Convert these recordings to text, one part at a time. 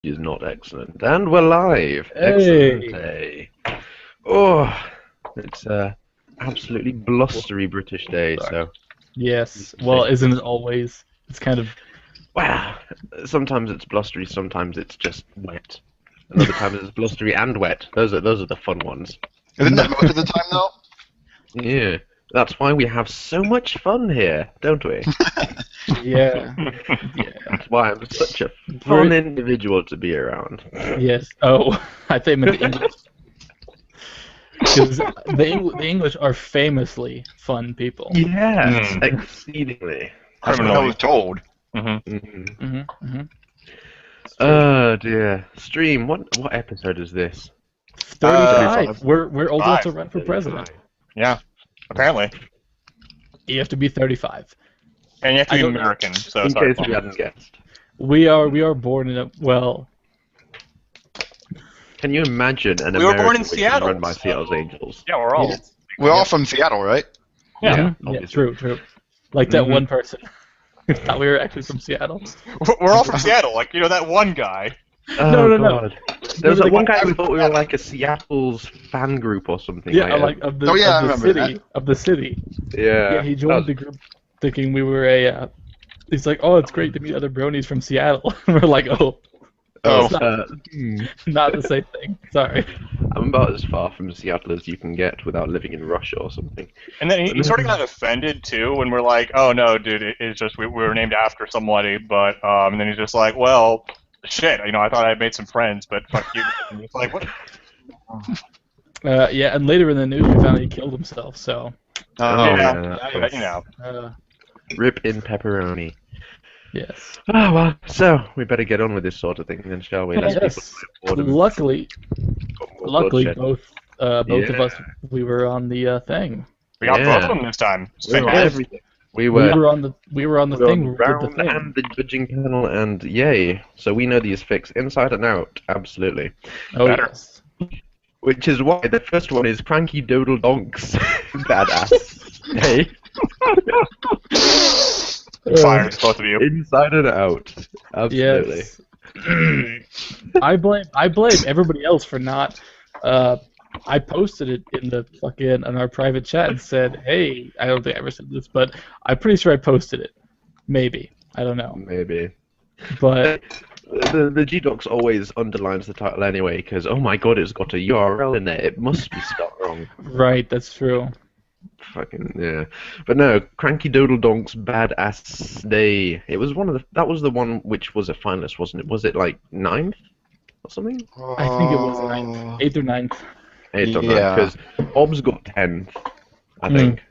is not excellent. And we're live. Hey. Excellent day. Oh, it's a absolutely blustery British day, so... Yes. Well, isn't it always? It's kind of... Wow. Sometimes it's blustery, sometimes it's just wet. And other times it's blustery and wet. Those are the fun ones. Isn't that most of the time, though? Yeah. That's why we have so much fun here, don't we? Yeah. That's why I'm such a fun individual to be around. Yes. Oh, I think the English. Because the English are famously fun people. Yes, exceedingly. That's what I was told. Oh dear. Stream, what episode is this? 35. We're old enough to run for president. Yeah, apparently. You have to be 35. And you have to be American, so In sorry. case we hadn't guessed. We are born in a Can you imagine an We were born in American Seattle, run by so- Seattle's Angels? Yeah, we're all. Yes. We're all from Seattle, right? Yeah. Yeah, true. Like that one person who thought we were actually from Seattle. We're all from Seattle, like, you know, that one guy. Oh, No. God. There was that one guy who thought we were like a Seattle's fan group or something. Yeah, like of the I of the remember city that. of the city. Yeah. Yeah, he joined the group thinking we were a. He's like, oh, it's great to meet other bronies from Seattle. We're like, oh, it's not the same thing. Sorry. I'm about as far from Seattle as you can get without living in Russia or something. And then he sort of got offended, too, when we're like, oh, no, dude, it's just we were named after somebody, but, and then he's just like, well, shit, you know, I thought I had made some friends, but fuck you. And it's like, what? Yeah, and later in the news, we found out he killed himself. So. Yeah, You know. Rip in pepperoni. Yes. Oh, well, so we better get on with this sort of thing then, shall we? Let's Yes. people Luckily, bloodshed. both of us, we were on the thing. We got both of them this time. It's We were fantastic. everything. We were on the thing. We did the round thing. and the judging panel, and yay! So we know these fics inside and out, absolutely. Oh Better. yes. Which is why the first one is Cranky Doodle Donks, badass. Hey, Fires, both of you. inside and out, absolutely. Yes. I blame everybody else for not. I posted it in the in our private chat and said, "Hey, I don't think I ever said this, but I'm pretty sure I posted it. Maybe I don't know, Maybe. but The G-Docs always underlines the title anyway, because, oh my god, it's got a URL in there. It must be spelled wrong. right, that's true. Fucking, yeah. But no, Cranky Doodle Donk's Badass Day. It was that was the one which was a finalist, wasn't it? Was it like 9th or something? I think it was 9th, 8th or 9th. 8th or 9th, Yeah. because Bob's got 10th, I think.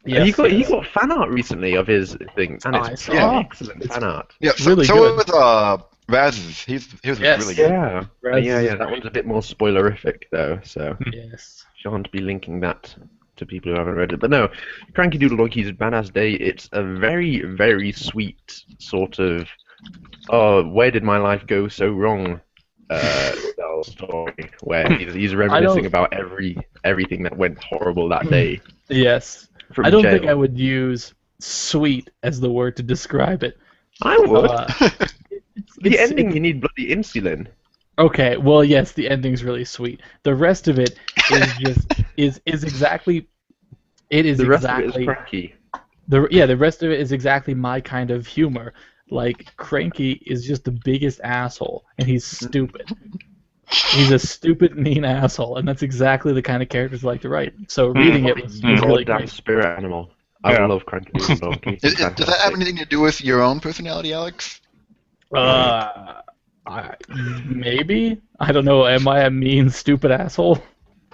Yes, He got fan art recently of his thing, and I it's saw. excellent fan art. Yeah, really so good. with Raz's, his was Yes. really good. Yeah. Raz Yeah, is- that one's a bit more spoilerific though, so Yes. shan't be linking that to people who haven't read it. But no, Cranky Doodle Donkey's Badass Day, it's a very, very sweet sort of, oh, where did my life go so wrong style story, where he's reminiscing about everything that went horrible that day. Yes. From I don't jail. think I would use "sweet" as the word to describe it. I would. The It's- ending, you need bloody insulin. Okay, well, yes, the ending's really sweet. The rest of it is just is exactly. It is The rest exactly of it is cranky. the rest of it is exactly my kind of humor. Like Cranky is just the biggest asshole, and he's stupid. He's a stupid, mean asshole, and that's exactly the kind of characters I like to write. So reading it was really Goddamn great. spirit animal. I Yeah. love Cranky Doodle Donkey. Does that have anything to do with your own personality, Alex? Maybe I don't know. Am I a mean, stupid asshole?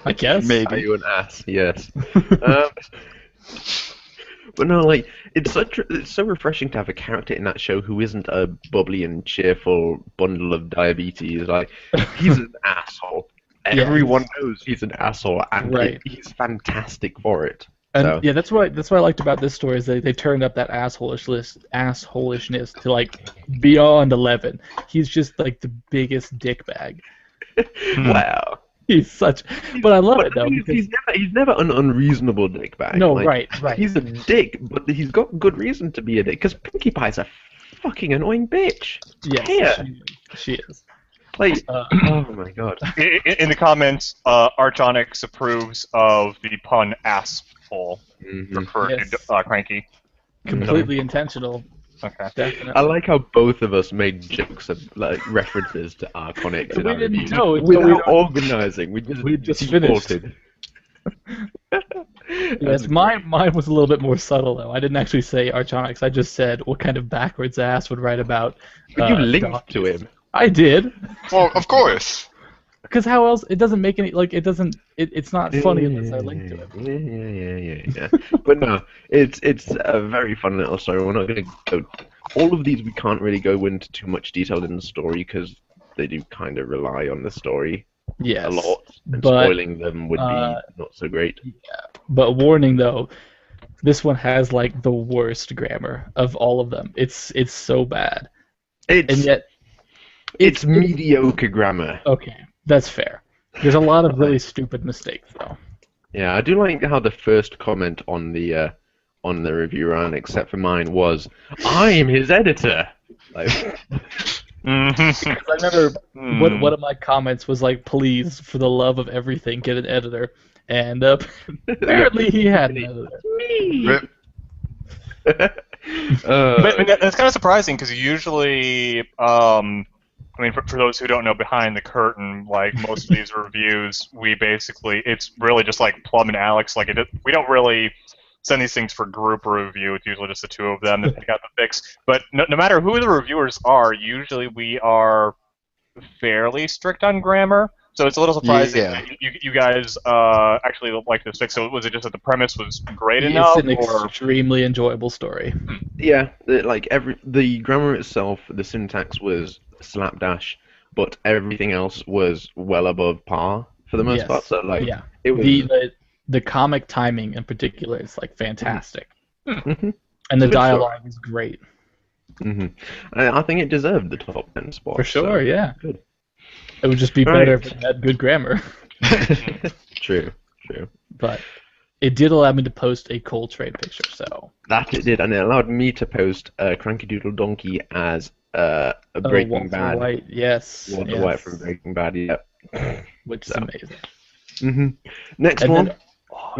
I guess. Are Maybe. you an ass? Yes. But no, like it's so refreshing to have a character in that show who isn't a bubbly and cheerful bundle of diabetes. Like he's an asshole. Yeah. Everyone knows he's an asshole, and Right. he's fantastic for it. And So. yeah, that's what I liked about this story is they turned up that assholishness to like beyond 11. He's just like the biggest dickbag. Wow. He's such, but I love it though He's because he's never an unreasonable dickbag. no, Like, right. He's a dick, but he's got good reason to be a dick. Because Pinkie Pie's a fucking annoying bitch. Yes, Here, She is. Like, oh my god. In the comments, Archonyx approves of the pun asshole referred Yes. to Cranky. Completely intentional. Okay. Definitely. I like how both of us made jokes of like references to Archonyx in We our didn't reviews. know. Without organising, we just defaulted. Yes, mine was a little bit more subtle though. I didn't actually say Archonyx. I just said what kind of backwards ass would write about. But you linked donkeys. to him. I did. Well, of course. Because how else? It doesn't make any like it doesn't. It's not funny unless I link to it. Yeah. But no, it's a very fun little story. We're not going to go. All of these we can't really go into too much detail in the story because they do kind of rely on the story Yes. a lot, and but, spoiling them would be not so great. But warning though, this one has like the worst grammar of all of them. It's so bad, and yet it's mediocre grammar. Okay, that's fair. There's a lot of really stupid mistakes though. Yeah, I do like how the first comment on the review run, except for mine, was, "I am his editor." Like, Because I remember one of my comments was like, "Please, for the love of everything, get an editor." And apparently he had an editor. Rip. But that's kind of surprising because usually, I mean, for those who don't know, behind the curtain, like most of these reviews, it's really just like Plum and Alex. Like we don't really send these things for group review. It's usually just the two of them that pick out the fix. But no matter who the reviewers are, usually we are fairly strict on grammar. So it's a little surprising that you guys actually like this fix. So was it just that the premise was great enough? It's an extremely enjoyable story. Yeah, the grammar itself, the syntax was slapdash, but everything else was well above par for the most part. So it was the comic timing in particular is like fantastic, mm-hmm. And the dialogue is great. Mm-hmm. I think it deserved the top 10 spot. For sure, so. yeah. Good. It would just be better if it had good grammar. True. But it did allow me to post a cool trade picture, so. That it did, and it allowed me to post Cranky Doodle Donkey as a Breaking Bad. White, yes. Walter White from Breaking Bad, yeah. Which is amazing. Mm-hmm. Next and one. Then,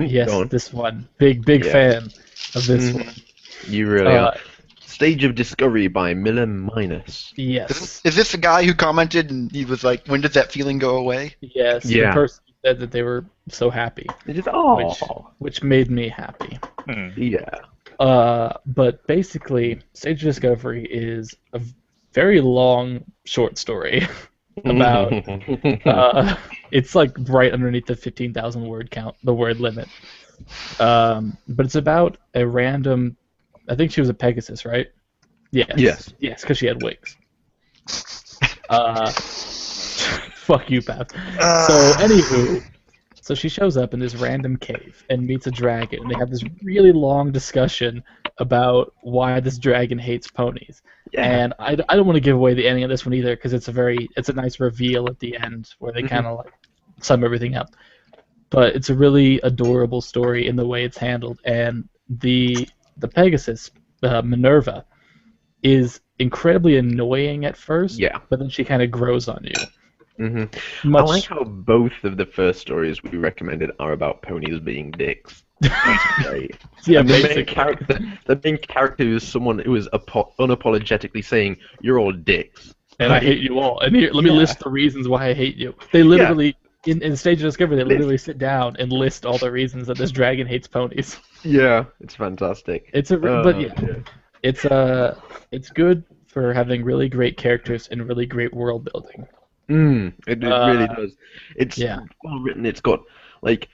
yes, this one. Big fan of this one. You really are. Stage of Discovery by Miller Minus. Yes. Is this the guy who commented and he was like, when did that feeling go away? Yes. Yeah. The person said that they were so happy. It is, which made me happy. Yeah. But basically, Stage of Discovery is a very long short story about it's like right underneath the 15,000 word count, the word limit. But it's about a random. I think she was a Pegasus, right? Yes, because she had wings. Fuck you, Pav. So, anywho, so she shows up in this random cave and meets a dragon, and they have this really long discussion about why this dragon hates ponies. Yeah. And I don't want to give away the ending of this one either, because it's a nice reveal at the end where they kind of like sum everything up. But it's a really adorable story in the way it's handled, and the Pegasus, Minerva, is incredibly annoying at first, but then she kind of grows on you. Mm-hmm. I like how both of the first stories we recommended are about ponies being dicks. That's great. Yeah, the main character is someone who is unapologetically saying, "You're all dicks." And I hate you all. And here, let me list the reasons why I hate you. They literally, in Stage of Discovery, they literally sit down and list all the reasons that this dragon hates ponies. Yeah, it's fantastic. It's good for having really great characters and really great world building. It really does. It's well written. It's got like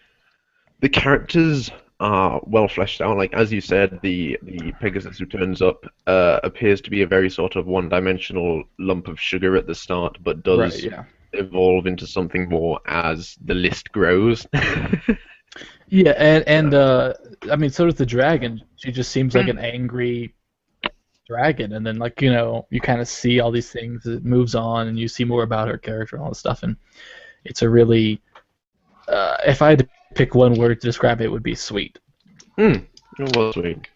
the characters are well fleshed out. Like as you said, the Pegasus who turns up appears to be a very sort of one-dimensional lump of sugar at the start, but does evolve into something more as the list grows. Yeah, and I mean, so does the dragon. She just seems like an angry dragon, and then like you kind of see all these things. It moves on, and you see more about her character and all this stuff. And it's a really, if I had to pick one word to describe it, it would be sweet. It was sweet.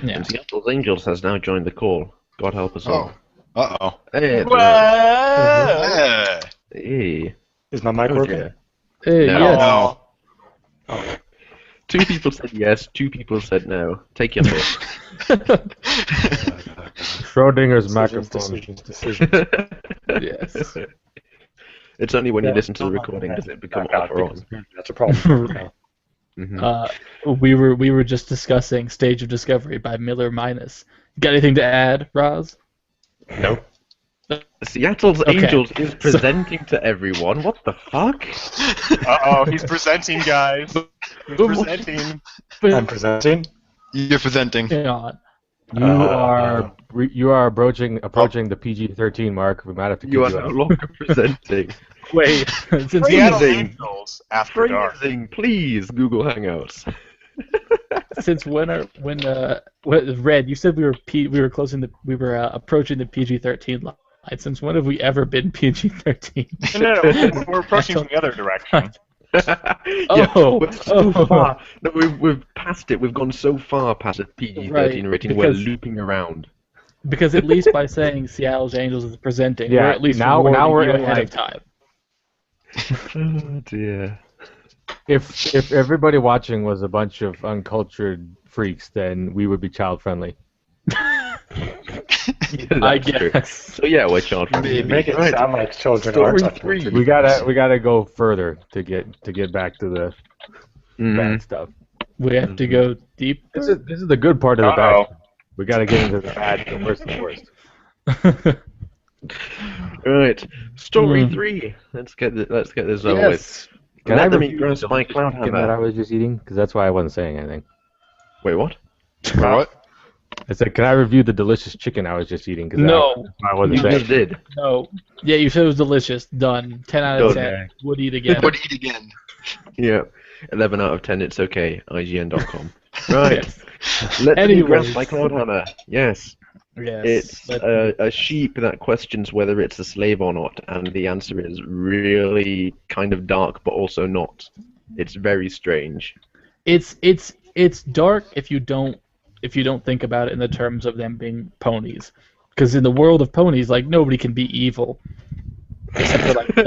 Yeah. And Seattle's Angels has now joined the call. God help us all. Uh-oh. Hey, it's Whoa! Yeah. Hey. Is my mic Oh, working? dear. Hey, No. yes. No. Oh. 2 people said yes, 2 people said no. Take your pick. Schrodinger's Decisions, microphone. decisions. Yes. It's only when you Yeah, listen to the I'm not recording gonna does it become back out off or on. because that's a problem. Yeah. Mhm. We were just discussing Stage of Discovery by Miller Minus. Got anything to add, Roz? No. Seattle's Okay. Angels is presenting to everyone. What the fuck? Uh-oh, he's presenting, guys. He's presenting. I'm presenting. You're presenting. Hang on. You are approaching the PG-13 mark. We might have to kick You are you no out. longer presenting. Wait, since Seattle Freezing. Angels after dark. Freezing, please, Google Hangouts. since when Red, you said we were approaching the PG-13 line. Since when have we ever been PG-13? No, we're approaching from the other direction. Yeah, Oh, we're so oh. far. No, we've passed it. We've gone so far past the PG-13 Right, rating. because- We're looping around. Because at least by saying Seattle's Angels is presenting, Yeah, we're at least now warning we're you in, ahead like- of time. Oh dear. If everybody watching was a bunch of uncultured freaks, then we would be child friendly. Yeah, I that's true. guess. So yeah, we're child friendly. You make it Right. sound like children are Story touching 3. it. We gotta go further to get back to the Mhm. bad stuff. We have to go deep. This is the good part of the Uh-oh. bad. We gotta get into the bad, the worst, and the worst. Right. Story Hmm. 3. Let's get this over with. Yes. Can I Let them review eat grass the by chicken Cloudhammer. that I was just eating? Because that's why I wasn't saying anything. Wait, what? What? I said, can I review the delicious chicken I was just eating? Cause No. that's why I wasn't You saying. just did. No. Yeah, you said it was delicious. Done. 10 out of Done. 10. Would eat again. Would eat again. Yeah. 11 out of 10, it's okay. IGN.com. Right. Yes. Let's Eat Grass Anyways. by Cloudhammer. Yes. Yes. It's Let- a sheep that questions whether it's a slave or not, and the answer is really kind of dark, but also not. It's very strange. It's dark if you don't think about it in the terms of them being ponies. Because in the world of ponies, like nobody can be evil. Except for like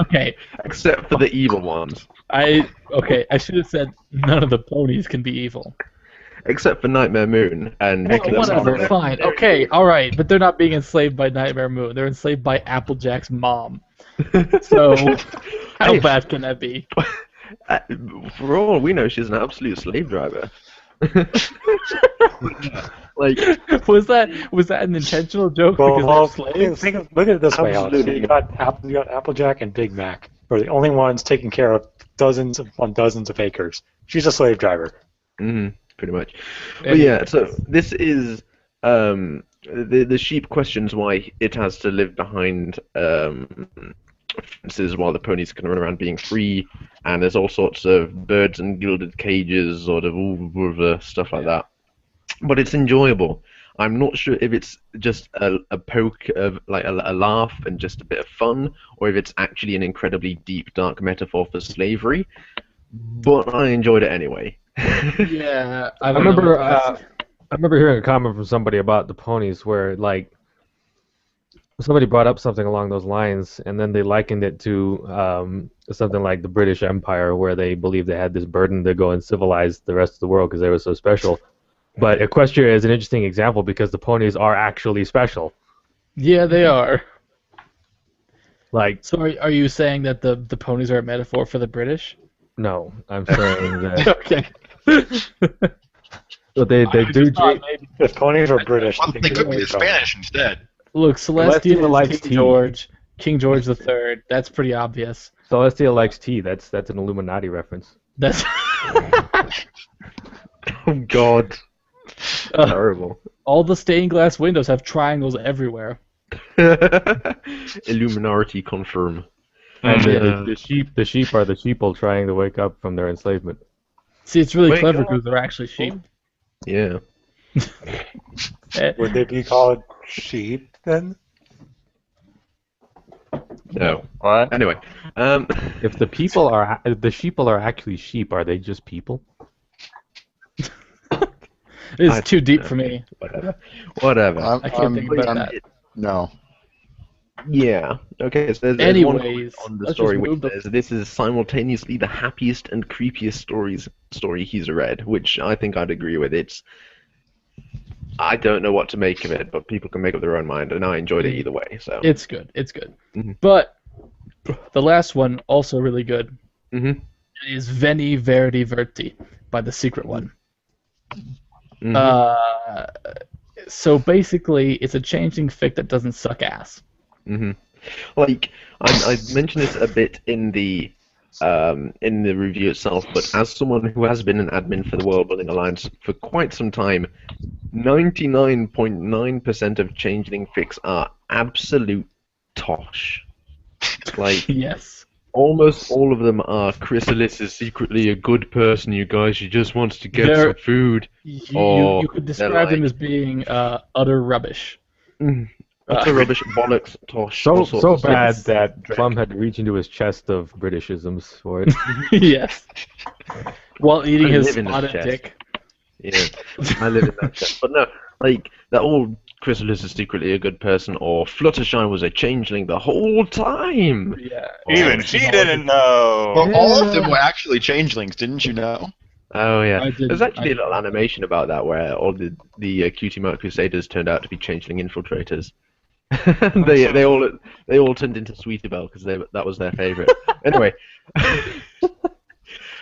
okay. Except for the evil ones. I should have said none of the ponies can be evil. Except for Nightmare Moon and Well, Eclipse. whatever, fine, okay, all right, but they're not being enslaved by Nightmare Moon. They're enslaved by Applejack's mom. So how Hey. bad can that be? For all we know, she's an absolute slave driver. Like, Was that an intentional joke Well, because they're slaves? look at it this way, Alex. Absolutely. You got Applejack and Big Mac. Are the only ones taking care of dozens of acres. She's a slave driver. pretty much. But yeah, so this is the sheep questions why it has to live behind fences while the ponies can run around being free, and there's all sorts of birds and gilded cages, sort of all stuff like that. But it's enjoyable. I'm not sure if it's just a poke of like a laugh and just a bit of fun, or if it's actually an incredibly deep, dark metaphor for slavery. But I enjoyed it anyway. Yeah, I don't know remember what I remember hearing a comment from somebody about the ponies where like somebody brought up something along those lines, and then they likened it to something like the British Empire, where they believed they had this burden to go and civilize the rest of the world because they were so special. But Equestria is an interesting example because the ponies are actually special. Yeah, they are. Like, So are you saying that the ponies are a metaphor for the British? no, I'm saying that Okay. but they do. If ponies are British, Well, they could be in Spanish instead. Look, Celestia Celestia likes is King tea. George. King George III. That's pretty obvious. Celestia likes tea. That's an Illuminati reference. That's Oh God. Uh, Terrible. all the stained glass windows have triangles everywhere. Illuminati confirm. And Yeah. the sheep are the sheeple trying to wake up from their enslavement. See, it's really Wake clever up. because they're actually sheep. Yeah. would they be called sheep then? No. What? Anyway, If the sheeple are actually sheep, are they just people? It's I- too deep for me. whatever. Whatever. I can't think about I'm- that. No. Yeah. Okay. So there's one comment Anyways, on the let's story just which move the. says this is simultaneously the happiest and creepiest story he's read, which I think I'd agree with. I don't know what to make of it, but people can make up their own mind, and I enjoyed it either way. So. It's good. It's good. Mhm. But the last one, also really good, Mhm. is Veni Verdi Verti by The Secret One. Mhm. So basically, it's a changing fic that doesn't suck ass. Mhm. Like I mentioned this a bit in the review itself, but as someone who has been an admin for the World Building Alliance for quite some time, 99.9% of changeling fics are absolute tosh. Like Yes. almost all of them are Chrysalis is secretly a good person, you guys. She just wants to get They're- some food. You could they're describe them like- as being utter rubbish. Utter rubbish, bollocks, tosh. So all sorts so of stuff. bad that Plum had to reach into his chest of Britishisms for it. Yes. While eating I his live in this spotted chest. dick. Yeah, I live in that chest. But no, like that old Chrysalis is secretly a good person, or Fluttershy was a changeling the whole time. Yeah. Even she didn't know. Well, all of them were actually changelings, didn't you know? Oh yeah, I did- there's actually I- a little animation about that where all the Cutie Mark Crusaders turned out to be changeling infiltrators. they all turned into Sweetie Belle because that was their favorite. Anyway.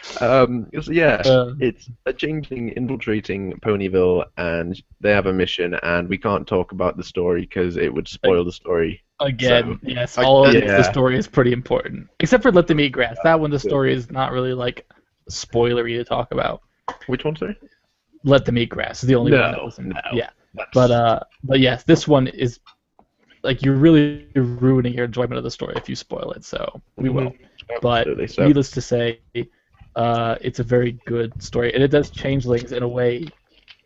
So yeah, it's a changeling infiltrating Ponyville, and they have a mission, and we can't talk about the story because it would spoil the story. Again, So, yes, all of yeah. the story is pretty important. Except for Let Them Eat Grass. That one, the story is not really, like, spoilery to talk about. Which one, sorry? Let Them Eat Grass is the only one that wasn't. Yeah. But yes, this one is, like, you're really ruining your enjoyment of the story if you spoil it, so we will. But Absolutely, so. needless to say, it's a very good story, and it does changelings in a way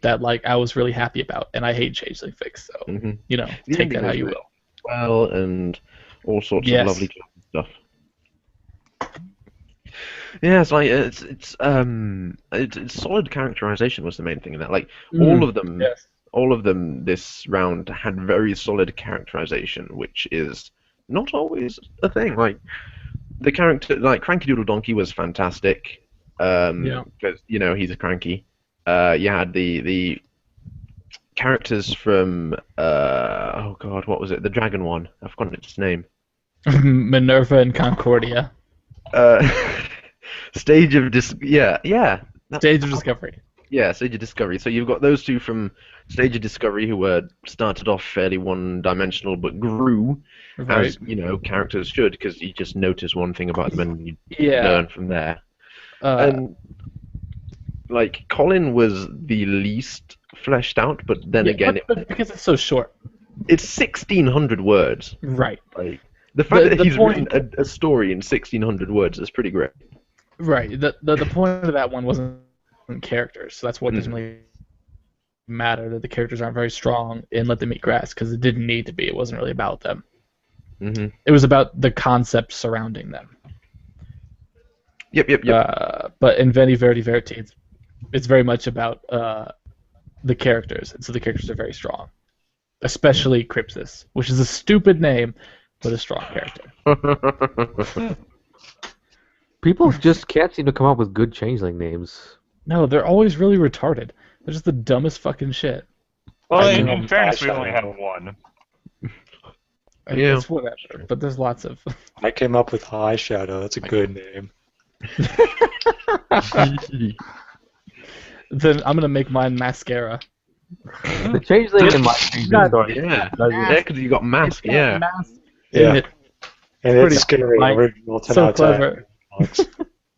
that, like, I was really happy about, and I hate changeling fics, so, Mhm. you know, The take ending that how was you really will. well, and all sorts Yes. of lovely stuff. Yeah, it's like it's solid characterization was the main thing in that. Like all of them, Yes. all of them this round had very solid characterization, which is not always a thing. Like the character, like Cranky Doodle Donkey was fantastic. Yeah. Because you know he's a cranky. You had the characters from oh god, what was it? The dragon one. I've forgotten its name. Minerva and Concordia. Stage of yeah. Stage of Discovery. Yeah, Stage of Discovery. So you've got those two from Stage of Discovery who were started off fairly one-dimensional but grew Right. as, you know, characters should, because you just notice one thing about them and you Yeah. learn from there. And like Colin was the least fleshed out, but then Yeah, again, but because it's so short. it's 1,600 words. Right. Like the fact that the he's point- written a story in 1,600 words is pretty great. Right. The point of that one wasn't characters, so that's what doesn't really matter. That the characters aren't very strong in Let Them Eat Grass because it didn't need to be. It wasn't really about them. Mm-hmm. It was about the concept surrounding them. Yep. But in Veni Verdi Verti, it's very much about the characters, and so the characters are very strong. Especially Crypsis, which is a stupid name, but a strong character. People just can't seem to come up with good changeling names. No, they're always really retarded. They're just the dumbest fucking shit. Well, I in know. fairness, we I only know. had one. Yeah. It's whatever, but there's lots of. I came up with Eyeshadow. That's a good name. Then I'm gonna make mine mascara. The changeling in my changeling story. Yeah, doesn't- because you got Mask. Yeah. Yeah, It, and pretty it's scary. like, Original 10 so out of 10. clever.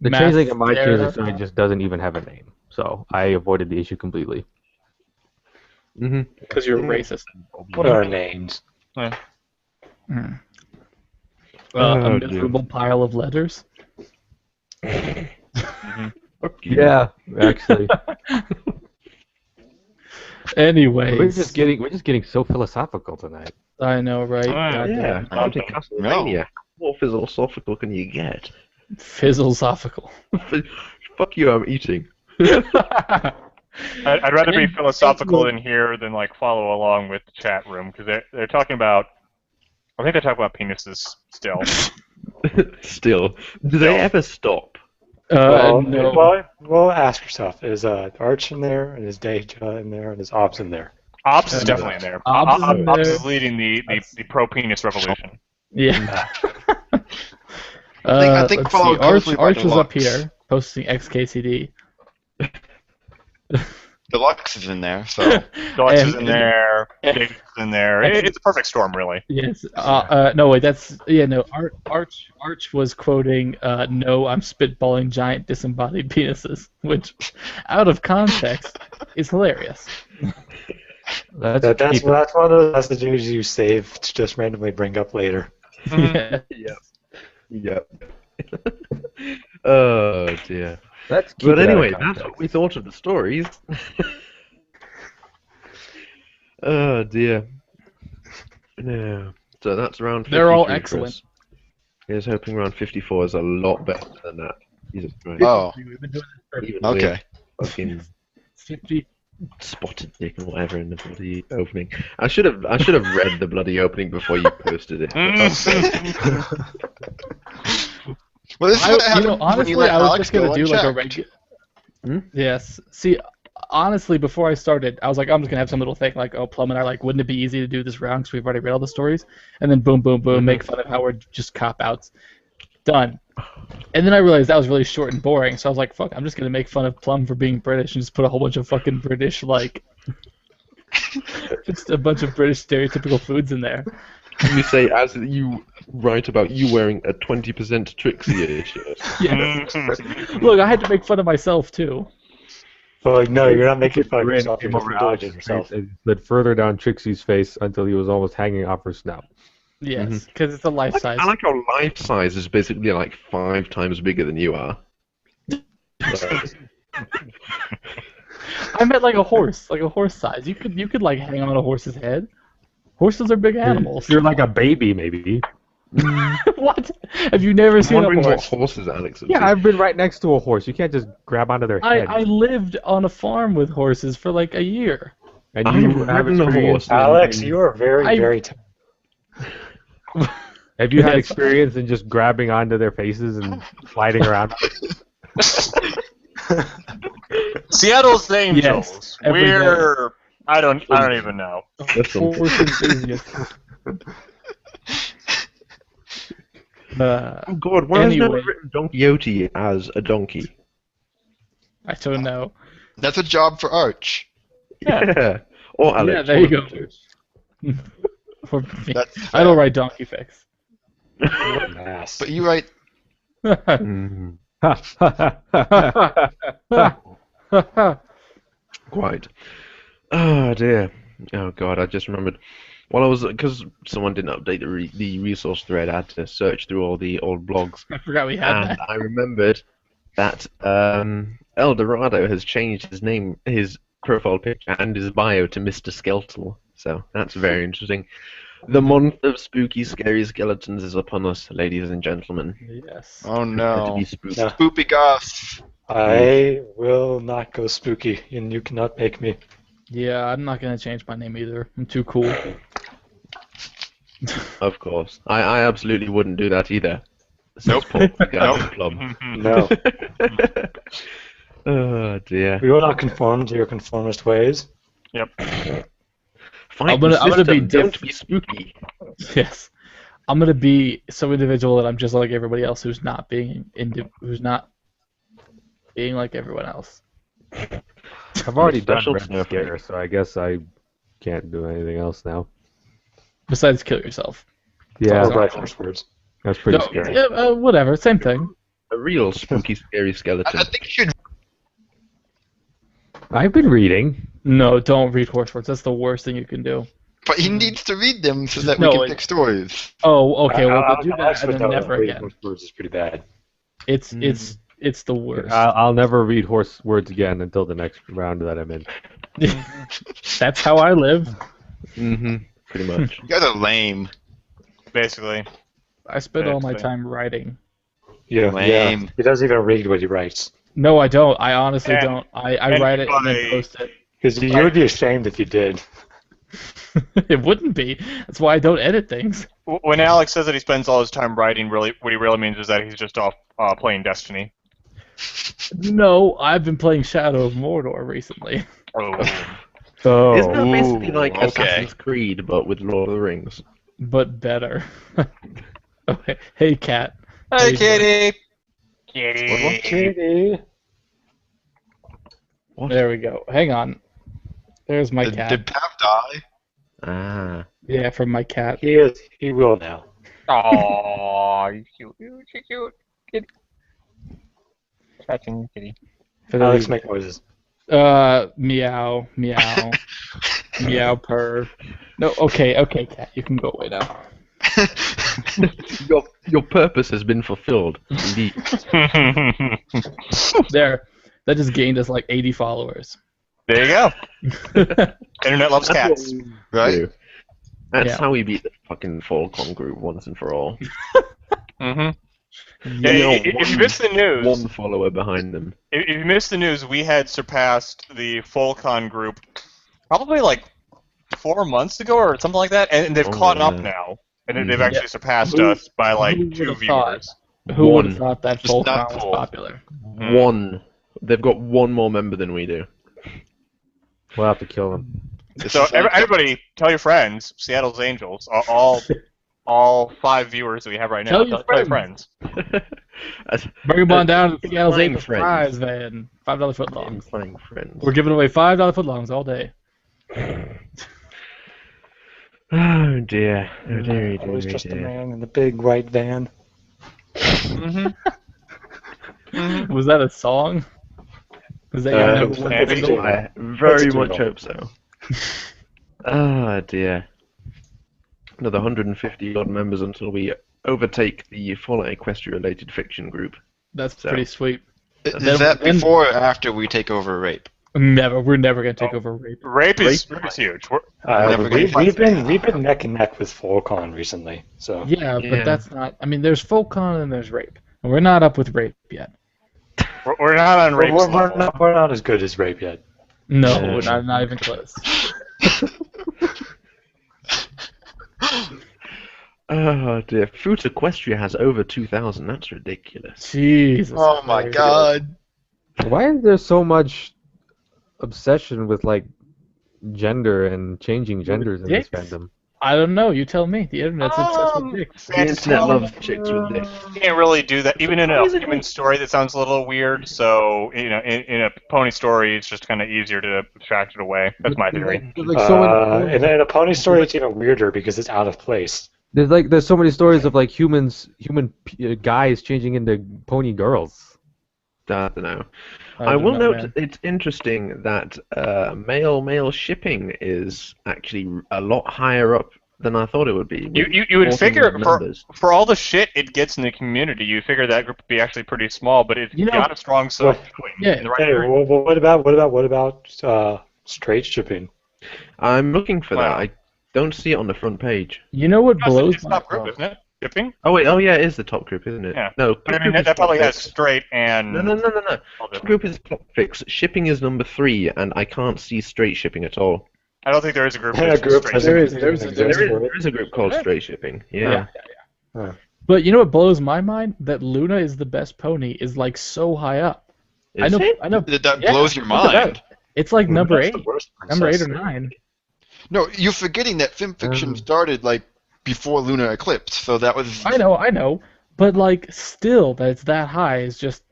The changeling in my Mascara. changeling story just doesn't even have a name, so I avoided the issue completely. Mm-hmm. Because you're racist. What are our names? A Oh, miserable pile of letters. Fuck you. Yeah, actually, Anyways, we're just getting so philosophical tonight. I know, right? God Yeah. damn. Out of Castlevania. What philosophical can you get? Fizzlesophical. Fuck you, I'm eating. I'd rather be And- philosophical in here than like follow along with the chat room because they're talking about. I think they're talking about penises still. Still, do they ever stop? No. Well, ask yourself: is Arch in there, and is Deja in there, and is Ops in there? Ops is definitely in there. Ops is in Ops there. is leading the pro penis revolution. Yeah. I think let's followed see. Arch, closely by Arch was up Deluxe. here posting XKCD. Deluxe is in there, so Deluxe is And- in there. David's in there. It's a perfect storm, really. Yes. No, wait. No. Arch was quoting, "No, I'm spitballing giant disembodied penises," which, out of context, is hilarious. That's That's one of those messages you save to just randomly bring up later. Yeah. Yep. Oh dear. Let's keep But it out of anyway, that's context. what we thought of the stories. Oh dear. No. So that's round 53. They're all Chris. excellent. Here's hoping round 54 is a lot better than that. Jesus Christ. oh, We've been doing this for Even okay. with fucking 50. spotted dick and whatever in the bloody opening. I should have read the bloody opening before you posted it. Well, this is what happens when Honestly, you let I was Alex just gonna go do like a unchecked. regular. Hmm? Yes. See, honestly, before I started, I was like, I'm just gonna have some little thing like, oh, Plum and I like, wouldn't it be easy to do this round because we've already read all the stories, and then boom, boom, boom, make fun of how we're just cop outs. Done. And then I realized that was really short and boring, so I was like, fuck, I'm just gonna make fun of Plum for being British and just put a whole bunch of fucking British like, just a bunch of British stereotypical foods in there. You say as you write about you wearing a 20% Trixie shirt. Yes. Look, I had to make fun of myself too. But like, no, you're not making fun of Grin yourself. You're came just over indulging Alex's yourself. face and slid further down Trixie's face until he was almost hanging off her snout. Yes, because it's a life size. I like how life size is basically like 5 times bigger than you are. I meant like a horse size. You could like hang on a horse's head. Horses are big animals. If you're like a baby, maybe. What? Have you never I'm seen a wondering what horse? horses Alex have Yeah, seen. I've been right next to a horse. You can't just grab onto their head. I lived on a farm with horses for like a year. and I've you have ridden a experience. horse. Alex, you are very, I- very. Have you had Yes. experience in just grabbing onto their faces and sliding around? Seattle's Angels. every We're I don't even know. That's something. Horse enthusiast. Oh god, why has no Anyway. one written Don Quixote as a donkey? I don't know. That's a job for Arch. Yeah. Or Alex. Yeah, there you one go. of the two. For me. That's I don't write donkey fix. What an ass. But you write. Mhm. Quite. Oh dear. Oh god, I just remembered. Well, I was because someone didn't update the resource thread. I had to search through all the old blogs, I forgot we had and that. I remembered that El Dorado has changed his name, his profile picture, and his bio to Mr. Skeletal. So that's very interesting. The month of spooky, scary skeletons is upon us, ladies and gentlemen. Yes. Oh To no. be spooked. No. Spoopy goth. I will not go spooky, and you cannot make me. Yeah, I'm not gonna change my name either. I'm too cool. Of course. I absolutely wouldn't do that either. Nope. Plum. No, Oh dear. we will not conform to your conformist ways. Yep. Fight I'm gonna the be system, don't diff- be spooky. Yes. I'm gonna be so individual that I'm just like everybody else who's not being like everyone else. I've already done Special Red snowflake. Scare, so I guess I can't do anything else now. Besides kill yourself. Yeah, Or right first words. that's pretty No, scary. yeah, whatever, same thing. A real spooky, scary skeleton. I think you should. I've been reading. No, don't read horse words. That's the worst thing you can do. But he needs to read them so that No, we can it- pick stories. Oh, okay. Well, I'll do that actually and then tell never you, again. first words is pretty bad. It's the worst. I'll never read horse words again until the next round that I'm in. That's how I live. Mm-hmm. Pretty much. You guys are lame. Basically. I spend all my Exactly. time writing. Yeah, Lame. yeah. He doesn't even read what he writes. No, I don't. I honestly And- don't. I and write it and then by- post it. Because you would be ashamed if you did. It wouldn't be. That's why I don't edit things. When Alex says that he spends all his time writing, really, what he really means is that he's just off playing Destiny. No, I've been playing Shadow of Mordor recently. Oh. Isn't that basically like okay. Assassin's Creed but with Lord of the Rings? But better. Okay. Hey, cat. How Hey, you doing? kitty. Kitty. What? There we go. Hang on. There's my cat. Did Pav die? Ah. Yeah, from my cat. He will now. Aww, you cute. You're cute. Kitty. Scratching your kitty. Alex, make noises. Meow, meow, meow, purr. No, okay, cat, you can go away now. Your purpose has been fulfilled. Indeed. There, that just gained us like 80 followers. There you go. Internet loves That's cats. what we Right? do. That's Yeah. how we beat the fucking Falcon group once and for all. Mm-hmm. Yeah, You know, If you missed the news, One follower behind them. if you missed the news, we had surpassed the Fulcon group probably like 4 months ago or something like that, and they've Oh, caught up yeah. now, and they've Mhm. actually surpassed Who- us by like who 2 would've thought? viewers. Who would One. have thought that Just Fulcon not was full. popular? One. They've got one more member than we do. We'll have to kill him. So everybody, tell your friends, Seattle's Angels, all 5 viewers that we have right now. Tell your Tell your friends. Bring them on down to Seattle's Flying Angels friends. Prize Van. $5 I'm footlongs. playing friends. We're giving away $5 footlongs all day. Oh dear. Oh dear, oh Always dear, just a dear. man in the big white van. Mm-hmm. Was that a song? Was that your number one maybe. single? I very Let's do much it. hope so. Ah dear. Another 150 odd members until we overtake the full Equestria-related fiction group. That's So. pretty sweet. Is Then- that then- before or after we take over rape? Never. We're never gonna take over rape. Rape is huge. Never gonna fight We've been neck and neck with Fulcon recently. So Yeah, Yeah. but that's not. I mean, there's Fulcon and there's rape, and we're not up with rape yet. We're not on rape's we're level. not as good as rape yet. No, Yeah. we're not even close. Oh dear. Fruit Equestria has over 2,000. That's ridiculous. Jesus. Oh my Christ. god. Why is there so much obsession with like gender and changing genders in this Dicks? fandom? I don't know. You tell me. The internet's obsessed with dicks. The internet loves chicks with dicks. You can't really do that, even in a human story that sounds a little weird. So, in a pony story, it's just kind of easier to abstract it away. That's my theory. There's like so many. And in a pony story, it's even weirder because it's out of place. There's so many stories of like human guys changing into pony girls. I don't know. I I don't will know, note man. it's interesting that male shipping is actually a lot higher up than I thought it would be. You would figure numbers. for all the shit it gets in the community, you figure that group would be actually pretty small, but it's You know- got a strong Well, substitute yeah. in the right Hey, area. what about straight shipping? I'm looking for Wow. that. I don't see it on the front page. You know what No, it's blows the my top group, isn't it? Shipping? Oh wait, oh yeah, it is the top group, isn't it? Yeah. No, But I top mean, group that is probably top has fix. straight and. No. Top group is top fix. Shipping is number 3, and I can't see straight shipping at all. I don't think there is a group. Yeah, that's group straight has There shipping. is- there's a- There is a group called Yeah. straight shipping. Yeah. But you know what blows my mind? That Luna is the best pony is like so high up. Is I know. it? I know. That Yeah, blows your look at that. mind. It's like number That's 8, the worst number 8 princess. or 9. No, you're forgetting that FimFiction started like before Lunar Eclipse, so that was I know. But like, still, that it's that high is just.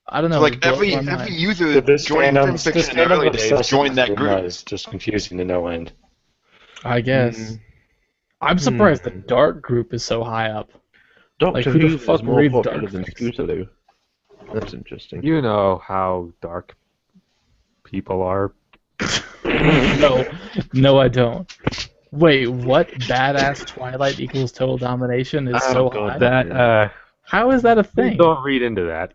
I don't know. so, like it blows every my mind. every user This joined fandom, this FimFiction in the fandom early days obsession joined that with Luna group. is just confusing to no end. I guess. Mm. I'm surprised the Dark group is so high up. Doctor Like, who the Who fuck is more reads popular Dark than Fix? Scootaloo. That's interesting. You know how dark people are. No, I don't. Wait, what? Badass Twilight equals total domination is Oh, so God, high. That How is that a thing? don't read into that.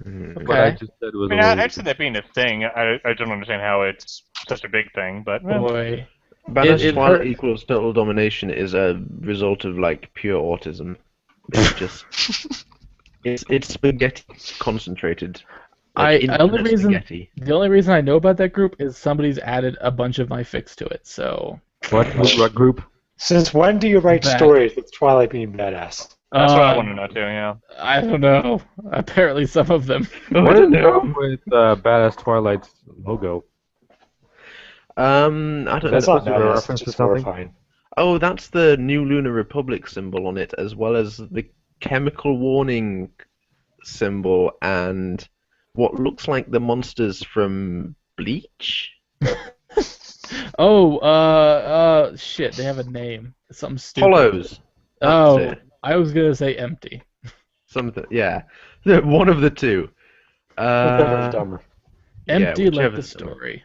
Mm. What I Okay. just said was I mean, a I little- actually that being a thing, I don't understand how it's such a big thing, but Boy. Badass It Twilight hurt. equals total domination is a result of like pure autism. It's just it's spaghetti concentrated. Like The only infinite reason spaghetti. the only reason I know about that group is somebody's added a bunch of my fics to it. So What group? Since when do you write Bad. stories with Twilight being badass? That's what I want to know too. Yeah. I don't know. Apparently, some of them. Oh, I What don't is wrong know. with Badass Twilight's logo? I don't That's know. not Was it a badass. reference It's to just something? horrifying. Oh, that's the New Lunar Republic symbol on it, as well as the chemical warning symbol and what looks like the monsters from Bleach. Oh, shit. They have a name. Something stupid. Hollows. That's Oh, it. I was gonna say empty. Something. Yeah, one of the two. Whichever's dumber. Yeah, Empty like the whichever's dumber. story.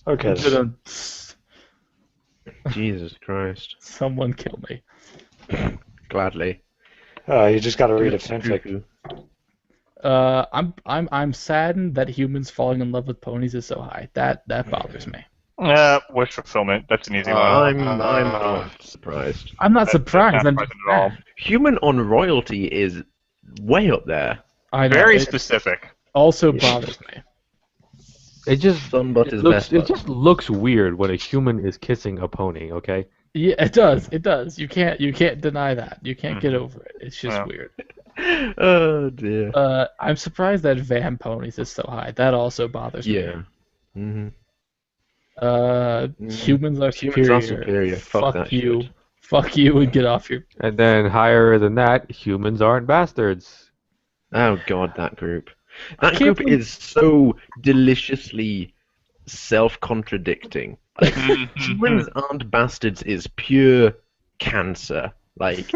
Okay. Dun-dun. Jesus Christ. Someone kill me. Gladly. You just got to read a fanfic. I'm saddened that humans falling in love with ponies is so high. That bothers me. Wish fulfillment. That's an easy one. I'm not surprised. I'm not That's surprised. not I'm surprising just at all. sad. Human on royalty is way up there. I know. Very It specific. also bothers me. It just Sunbutt is best. it just looks weird when a human is kissing a pony. Okay. Yeah, it does. It does. You can't deny that. You can't get over it. It's just Yeah. weird. Oh dear. I'm surprised that Van Ponies is so high. That also bothers me. Yeah. Mm-hmm. Humans are superior. Humans are superior. Fuck that you. shit. Fuck you and get off your. And then higher than that, humans aren't bastards. Oh god, that group. That can't group believe- is so deliciously self-contradicting. Like, humans aren't bastards is pure cancer. Like,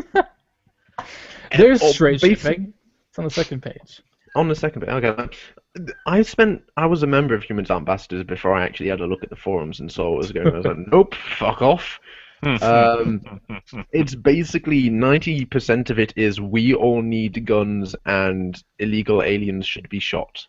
There's oh, straight basic- shipping. It's on the second page. on the second bit, okay. I was a member of Humans Aren't Bastards before I actually had a look at the forums and saw what was going on. I was like, nope, fuck off. It's basically 90% of it is we all need guns and illegal aliens should be shot.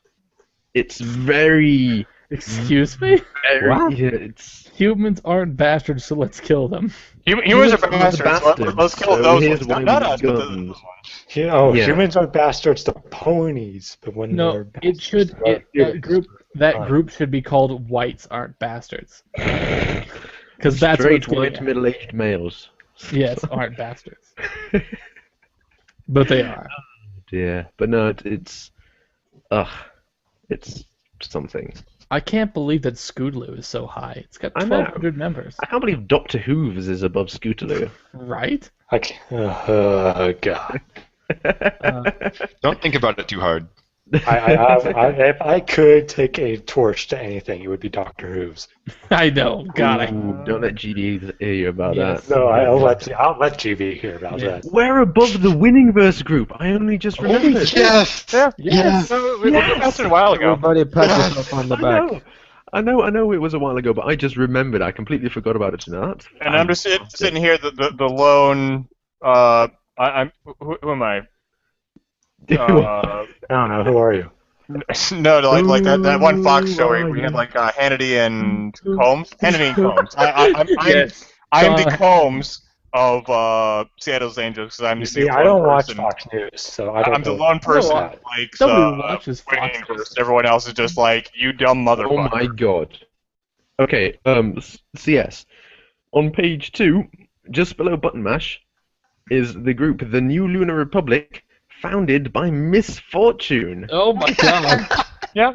It's very, Excuse me? very. What? Yeah, it's. Humans aren't bastards, so let's kill them. Humans are Humans are bastards. bastards, Let's kill so those here's ones. why we Not need us, but guns. those ones. Yeah. Humans are bastards to ponies, but when No, they're it should. bastards, That group should be called Whites Aren't Bastards. Because that's Straight what's getting white at. middle-aged males. Yes, aren't bastards. But they are. Yeah, but no, it's something. I can't believe that Scootaloo is so high. It's got I know. 1,200 members. I can't believe Doctor Hooves is above Scootaloo. Right? I can't, oh god. Don't think about it too hard. If I could take a torch to anything, it would be Doctor Who's. I know. God, Ooh, don't let GD hear you about Yes. that. No, I'll let GB hear about Yeah. that. We're above the winning verse group. I only just remembered. Yes! Yes. So we passed it a while ago. Everybody pat yourself on the back. I know it was a while ago, but I just remembered. I completely forgot about it tonight. And I'm just sitting here, the lone. Who am I? I don't know. Who are you? No, like that one Fox Who show are where we had you? like Hannity and Combs. Hannity and Combs. Yes. I'm the Combs of Seattle's Angels because I'm You the see, I don't watch person. Fox News, so I don't I'm the know. lone person watch- who likes nobody watches Fox winning News. versus everyone else is just like you dumb Oh motherfucker. my god. Okay, CS. On page 2, just below Button Mash, is the group The New Lunar Republic, founded by Miss Fortune. Oh my god. Yeah.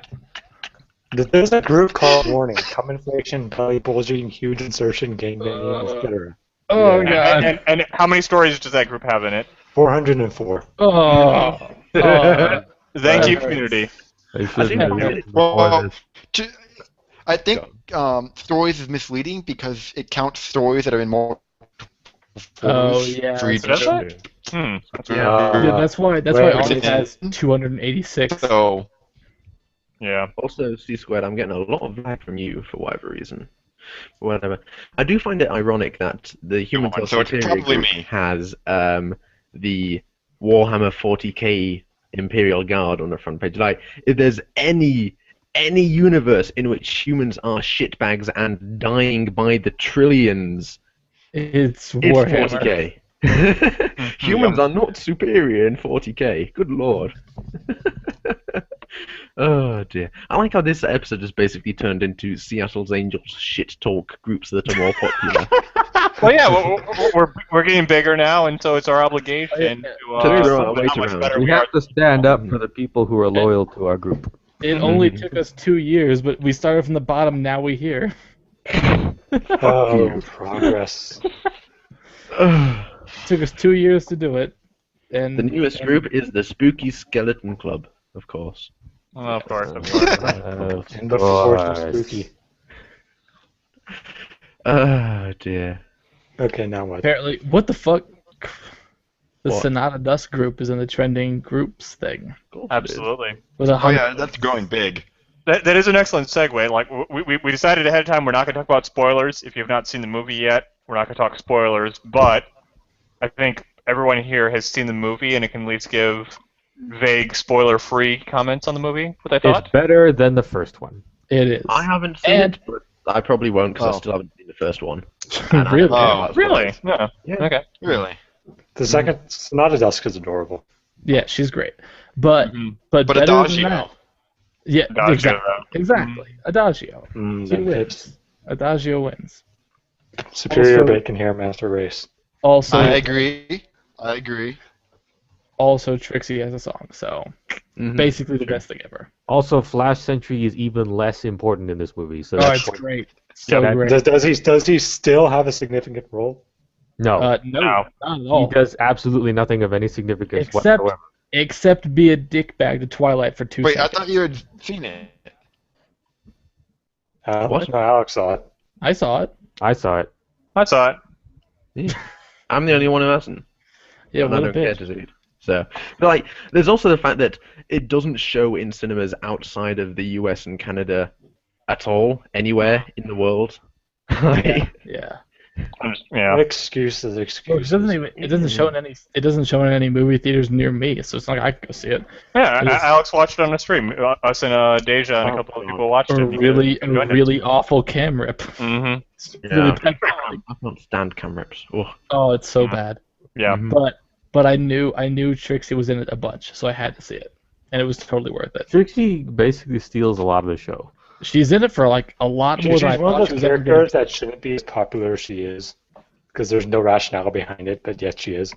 There's a group called Warning: Cum inflation, belly bulging, huge insertion, gangbanging, etc. Oh god. And how many stories does that group have in it? 404. Oh. Thank you, That community. They I should think be we doing did- more Well, of this. I think stories is misleading because it counts stories that are in more. Oh, yeah, For each that's show. right. That's right. Yeah, that's why wait, August has 286. So Yeah. Also, C-Squared, I'm getting a lot of lag from you for whatever reason. Whatever. I do find it ironic that the Human on, so it's Superior probably group me. has the Warhammer 40k Imperial Guard on the front page. Like, if there's any universe in which humans are shitbags and dying by the trillions, It's it's Warhammer. 40k. Humans are not superior in 40k. Good lord. Oh dear. I like how this episode has basically turned into Seattle's Angels shit talk groups that are more popular. Well, yeah, we're getting bigger now, and so it's our obligation To to throw our how weight much around. better We we have are. to stand up for the people who are loyal to our group. It only took us 2 years, but we started from the bottom. Now we're here. Oh, progress. Took us 2 years to do it, and The newest group is the Spooky Skeleton Club, of course. Oh, of course. And the force of spooky. Oh dear. Okay, now what? apparently, what the fuck? The What? Sonata Dust group is in the trending groups thing. Of course it is. Absolutely. With a Oh hundred. yeah, that's growing big. That is an excellent segue. Like we decided ahead of time, we're not going to talk about spoilers. If you have not seen the movie yet, we're not going to talk spoilers. But I think everyone here has seen the movie, and it can at least give vague, spoiler-free comments on the movie. What I It's thought. better than the first one. It is. I haven't seen And- it, but I probably won't because Oh. I still haven't seen the first one. And I Really? don't care Oh, about Really? spoilers. Yeah. Yeah. Okay. Really? The second Sonata Dusk is adorable. Yeah, she's great. But But better Adagio. than that. Yeah, Adagio, exactly. though. Exactly. Adagio. She Them hips. wins. Adagio wins. Superior Also- bacon hair master race. Also, I agree. I agree. also Trixie has a song, so Mhm. basically the best thing ever. Also, Flash Sentry is even less important in this movie. So Oh, that's it's great. So that- great. Does he still have a significant role? no, No, No. not at he all. does absolutely nothing of any significance Except- whatsoever. Except be a dickbag to Twilight for 2 Wait, I seconds. thought you had seen it. What? No, Alex saw it. I saw it. I saw it. I saw it. I'm the only one who hasn't. Yeah, and I what a don't care bitch. to see it. So, but like, there's also the fact that it doesn't show in cinemas outside of the US and Canada at all, anywhere in the world. Like, Yeah. Yeah. Excuses, Well, excuses. it doesn't show in any movie theaters near me, so it's not like I can go see it. Yeah, It was- Alex watched it on the stream. Us and Deja and a couple of people watched Or it. really awful cam rip. Mm-hmm. It's Yeah. really bad quality. I can't stand cam rips. Oh. Oh, it's so bad. Yeah. Mhm. But I knew Trixie was in it a bunch, so I had to see it, and it was totally worth it. Trixie basically steals a lot of the show. She's in it for like a lot more She's than I one thought of she those was ever going characters to. that shouldn't be as popular as she is, because there's no rationale behind it, but yet she is.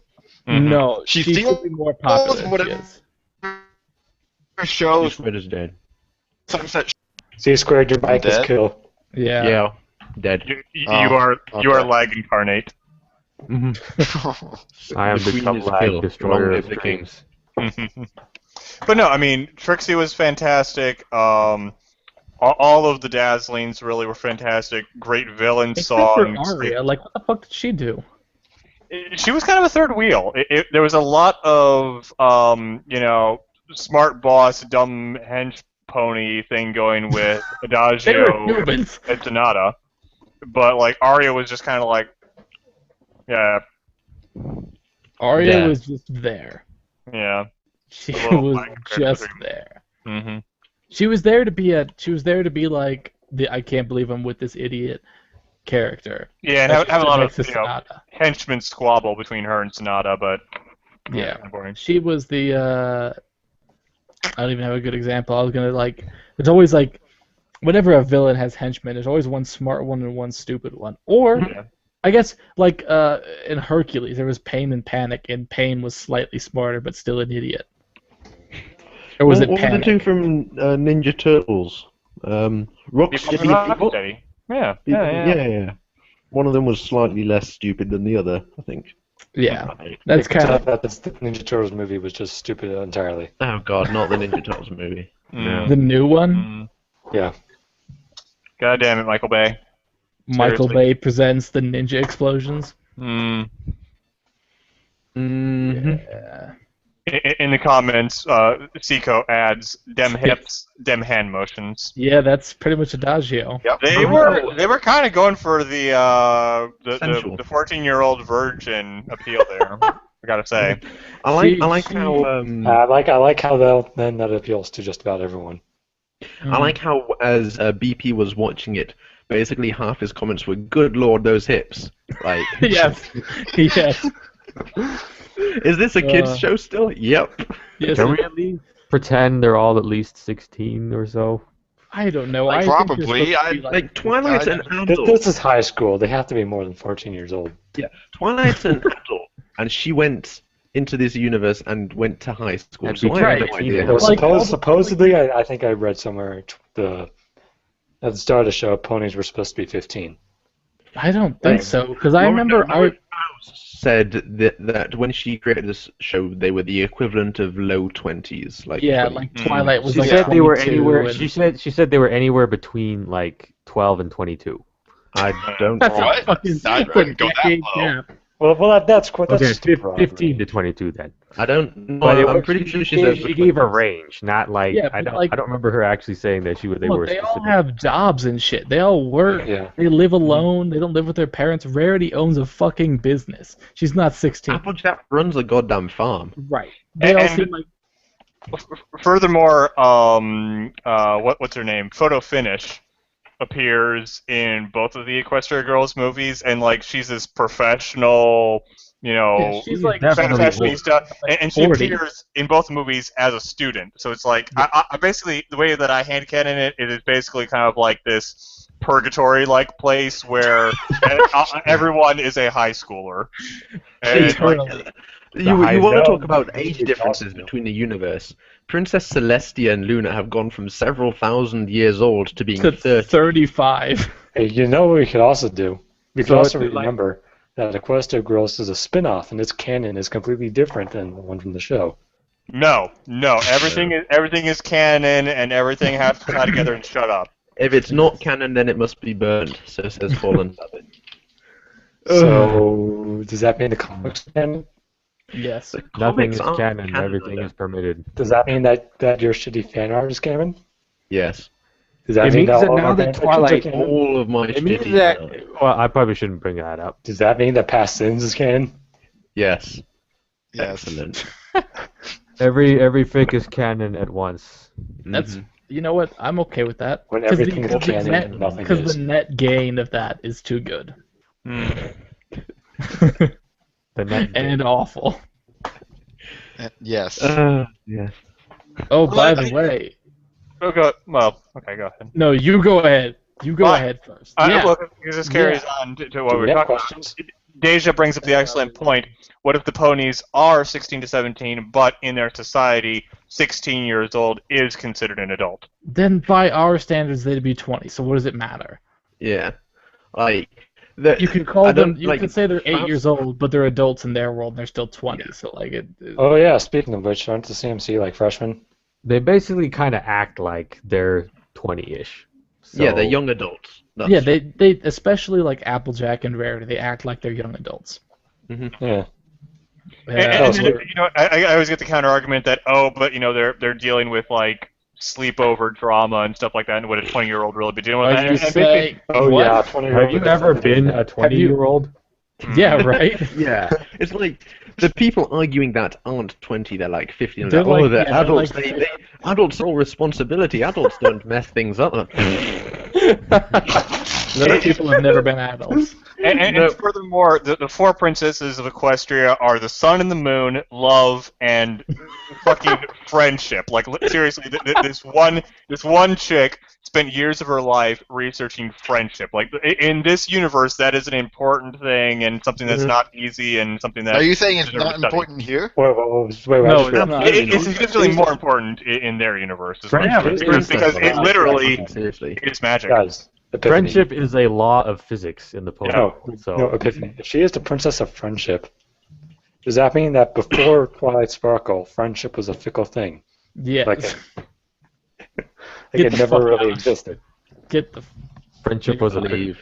Mhm. No, She she steals should be more popular. Than whatever- she is. Shows Squid is dead. Sunset. C squared, your mic is Dead? kill. Yeah. Yeah, dead. You Oh, are okay. lag incarnate. I am the queen top is lag killed. destroyer Long of live the king. dreams. But no, I mean Trixie was fantastic. All of the Dazzlings really were fantastic. Great villain Except for songs. Arya, like what the fuck did she do? She was kind of a third wheel. There was a lot of smart boss, dumb hench pony thing going with They were Adagio humans. and Sonata, but like Arya was just kind of like, yeah, Arya Yeah. was just there. yeah. She A little was like just Christopher. there. Mm-hmm. She was there to be like the I can't believe I'm with this idiot character. Yeah, and That's have a what lot makes of a Sonata. henchmen squabble between her and Sonata, but Yeah. kinda boring. She was the I don't even have a good example. I was gonna like there's always like whenever a villain has henchmen, there's always one smart one and one stupid one. Or Yeah. I guess like in Hercules there was Pain and Panic, and Pain was slightly smarter but still an idiot. Or was it what were the Panic? two from Ninja Turtles? Rocksteady. Rocksteady. Yeah, yeah. One of them was slightly less stupid than the other, I think. Yeah. That's kind of that the Ninja Turtles movie was just stupid entirely. Oh god, not the Ninja Turtles movie. Mm. the new one. Mm. Yeah. God damn it, Michael Bay. Michael Seriously. Bay presents the ninja explosions. Mm. Mm-hmm. Yeah. In the comments, Seiko adds dem hips, dem hand motions. Yeah, that's pretty much Adagio. Yep. They were kind of going for the Sensual. 14-year-old virgin appeal there. I gotta say. I like She- how I like how that appeals to just about everyone. I like how as BP was watching it, basically half his comments were, "Good lord, those hips!" Like, Yes. Yes. is this a kids Uh, show still? Yep. Yes. Really? pretend they're all at least 16 or so. I don't know. Like, I think they're probably. supposed to be, Like Twilight's an adult. This is high school. They have to be more than 14 years old. Twilight's an adult, and she went into this universe and went to high school. That'd So be I have no right. idea. Well, Like, supposedly, I think I read somewhere at the start of the show, ponies were supposed to be 15. I don't think so, because I remember Lauren said that when she created this show, they were the equivalent of low 20s, like yeah, 20. like Twilight was She like said they were 22 anywhere. and- She said they were anywhere between like 12 and 22. I don't. That's a What? fucking I that's a wouldn't go that decade low. gap. Well, that's quite. That's Okay, stupid, 15 to 22 then. I don't know. But I'm pretty sure she said. she gave a range, not like Yeah, I but don't. like- I don't remember her actually saying that they Look, were. they all specific. have jobs and shit. They all work. Yeah. They live alone. They don't live with their parents. Rarity owns a fucking business. She's not 16. Applejack runs a goddamn farm. Right. They all And- seem like Furthermore, what's her name? Photo Finish appears in both of the Equestria Girls movies, and like she's this professional, Yeah, she's like definitely fashionista, and she 40. appears in both movies as a student. So it's like I basically the way that I handcanon it is basically kind of like this purgatory-like place where everyone is a high schooler. And, eternally. You high want to zone. talk about age differences between the universe? Princess Celestia and Luna have gone from several thousand years old to being To 30. 35. Hey, you know what we could also do? We could So also it's like- remember that Equestria Girls is a spin-off, and its canon is completely different than the one from the show. no, everything is canon, and everything has to tie together and shut up. If it's not canon, then it must be burned. So says Fallen Savage. So, does that mean the comics canon? Yes. The Nothing comics is aren't canon. Everything though. is permitted. Does that mean that your shitty fan art is canon? Yes. Does that It mean means that all now our that fan fictions are Twilight- canon? All of my It means shitty that. stuff. Well, I probably shouldn't bring that up. Does that mean that Past Sins is canon? Yes. Yes. Excellent. Every fic is canon at once. That's Mhm. you know what? I'm okay with that. When 'Cause everything is canon net, and nothing Because is. the net gain of that is too good. The net. And awful. Yes. Yes. Oh, by Well, the way. Okay, well, okay, go ahead. No, you go ahead. You go Fine. ahead first. Yeah. Yeah. Look, because this carries on to what Do we're we have talking questions? about. Deja brings up the excellent point. What if the ponies are 16 to 17, but in their society, 16 years old is considered an adult? Then by our standards, they'd be 20. So what does it matter? Yeah. Like. The, You can I call them. don't- You like, can say they're 8 Faust- years old, but they're adults in their world, and they're still 20. Yeah. So like it. Oh yeah, speaking of which, aren't the CMC like freshmen? They basically kind of act like they're 20-ish. So, Yeah, they're young adults. That's Yeah, they especially like Applejack and Rarity. They act like they're young adults. Yeah. And, Yeah. and so- then, I always get the counter argument that but they're dealing with like sleepover drama and stuff like that, and would a 20-year-old really be dealing with Are that? you And- and saying? Oh what? yeah, 20 Have you ever been a 20-year-old? Yeah, right. Yeah, it's like the people arguing that aren't 20; they're like 15. They're Like, oh, like- they're yeah, they're adults. like- They adults are all responsibility. Adults don't mess things up. Those people have never been adults. And furthermore, the four princesses of Equestria are the sun and the moon, love, and fucking friendship. Like seriously, this one chick spent years of her life researching friendship. Like in this universe, that is an important thing and something that's not easy and something that Are you saying it's deserves not study. important here? Wait, No, I just realized- it's not. It's significantly more important in their universe. Is what I'm Yeah, saying. but because it literally Seriously. is magic. Guys, Epiphany. Friendship is a law of physics in the pony. No, So no, Epiphany. If she is the princess of friendship, does that mean that before Twilight Sparkle, friendship was a fickle thing? Yeah. Like, Get it the never fuck really out. existed. Get the. friendship was a Leave.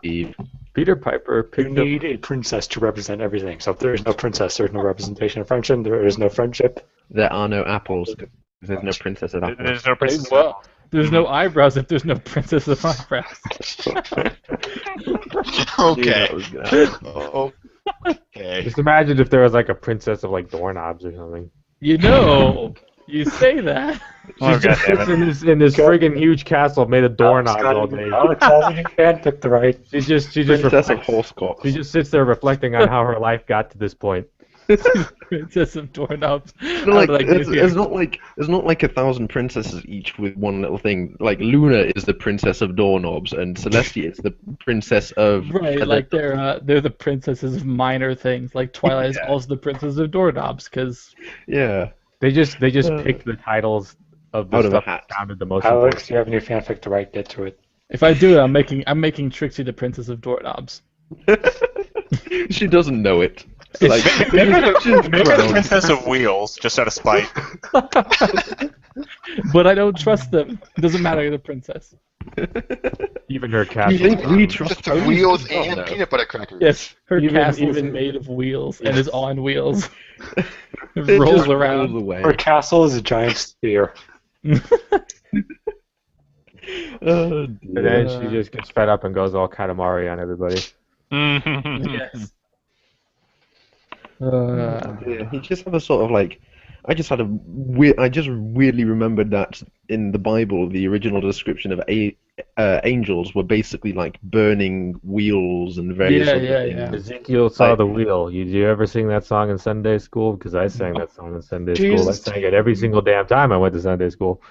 Leave. Peter Piper You picked up. need a princess to represent everything. So if there is no princess, there is no representation of friendship. There is no friendship. There are no apples. There's no princess of apples. There's no princess. Well, there's no eyebrows if there's no princess of eyebrows. Okay. That was good. Okay. Just imagine if there was like a princess of like doorknobs or something. You know, you say that. Oh, She just God damn sits it. in this friggin' huge castle made of doorknobs all day. You can't pick the right. She just Princess of reflects. horsecock. She just sits there reflecting on how her life got to this point. Princess of Doorknobs. It's How not like did I get here? it's not like 1,000 princesses each with one little thing. Like Luna is the princess of doorknobs, and Celestia is the princess of Right, feather like they're the princesses of minor things. Like Twilight is Yeah. also the princess of doorknobs, because Yeah, They just Uh, picked the titles of the out of a stuff hat. that sounded the most Alex, important. do you have any fanfic to write? Get to it. if I do it, I'm making Trixie the princess of doorknobs. She doesn't know it. It's- Like, Make her she's the grown. princess of wheels, just out of spite. But I don't trust them. It doesn't matter, you're the princess. Even her You castle. think we trust Just the ponies? wheels Oh, and no. peanut butter crackers. Yes, her Even- castle is even- made of wheels and is on wheels. It It rolls just around. rolls away. Her castle is a giant sphere. Oh, And then she Uh, just gets fed up and goes all Katamari on everybody. Yes. Yeah, he just have a sort of like. I just had a weird. I just weirdly remembered that in the Bible, the original description of angels were basically like burning wheels and various Yeah, other yeah, things. yeah. Ezekiel saw Like- the wheel. Did you ever sing that song in Sunday school? Because I sang that song in Sunday school. I Jesus. sang it every single damn time I went to Sunday school.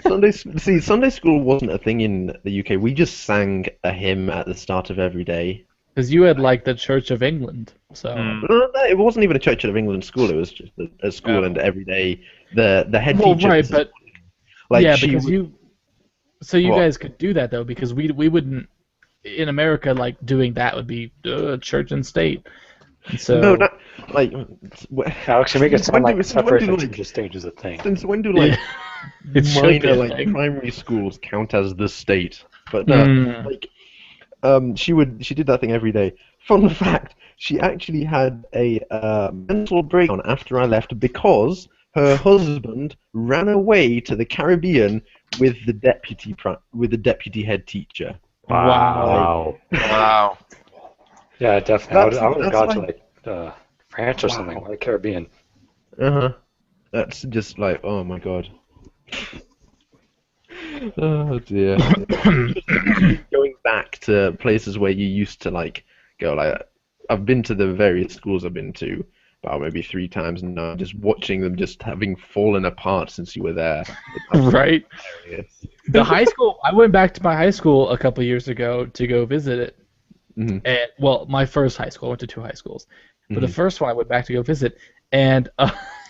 Sunday school wasn't a thing in the UK. We just sang a hymn at the start of every day. Because you had like the Church of England, so No, it wasn't even a Church of England school. It was just a school, Oh. and every day the head well, teacher. right, but like yeah, she because would- so you What? guys could do that though, because we wouldn't in America like doing that would be church and state. And so no, that like. Alex, you make it sound When like do- when do, separation like- from the stage is a thing. Since when do like it should be minor a like thing. primary schools count as the state? But no, Mm. like she did that thing every day. Fun fact: she actually had a mental breakdown after I left because her husband ran away to the Caribbean with the deputy head teacher. Wow. Wow. Yeah, definitely. That's- I would have that's gone to like- like France or something, Wow. like Caribbean. That's just like, oh my god. Oh dear. Going back to places where you used to like go, like I've been to the various schools I've been to about maybe 3 times now. Just watching them just having fallen apart since you were there. It's Right. hilarious. The high school. I went back to my high school a couple years ago to go visit it. Mhm. And well, my first high school. I went to 2 high schools, but the Mhm. first one I went back to go visit, and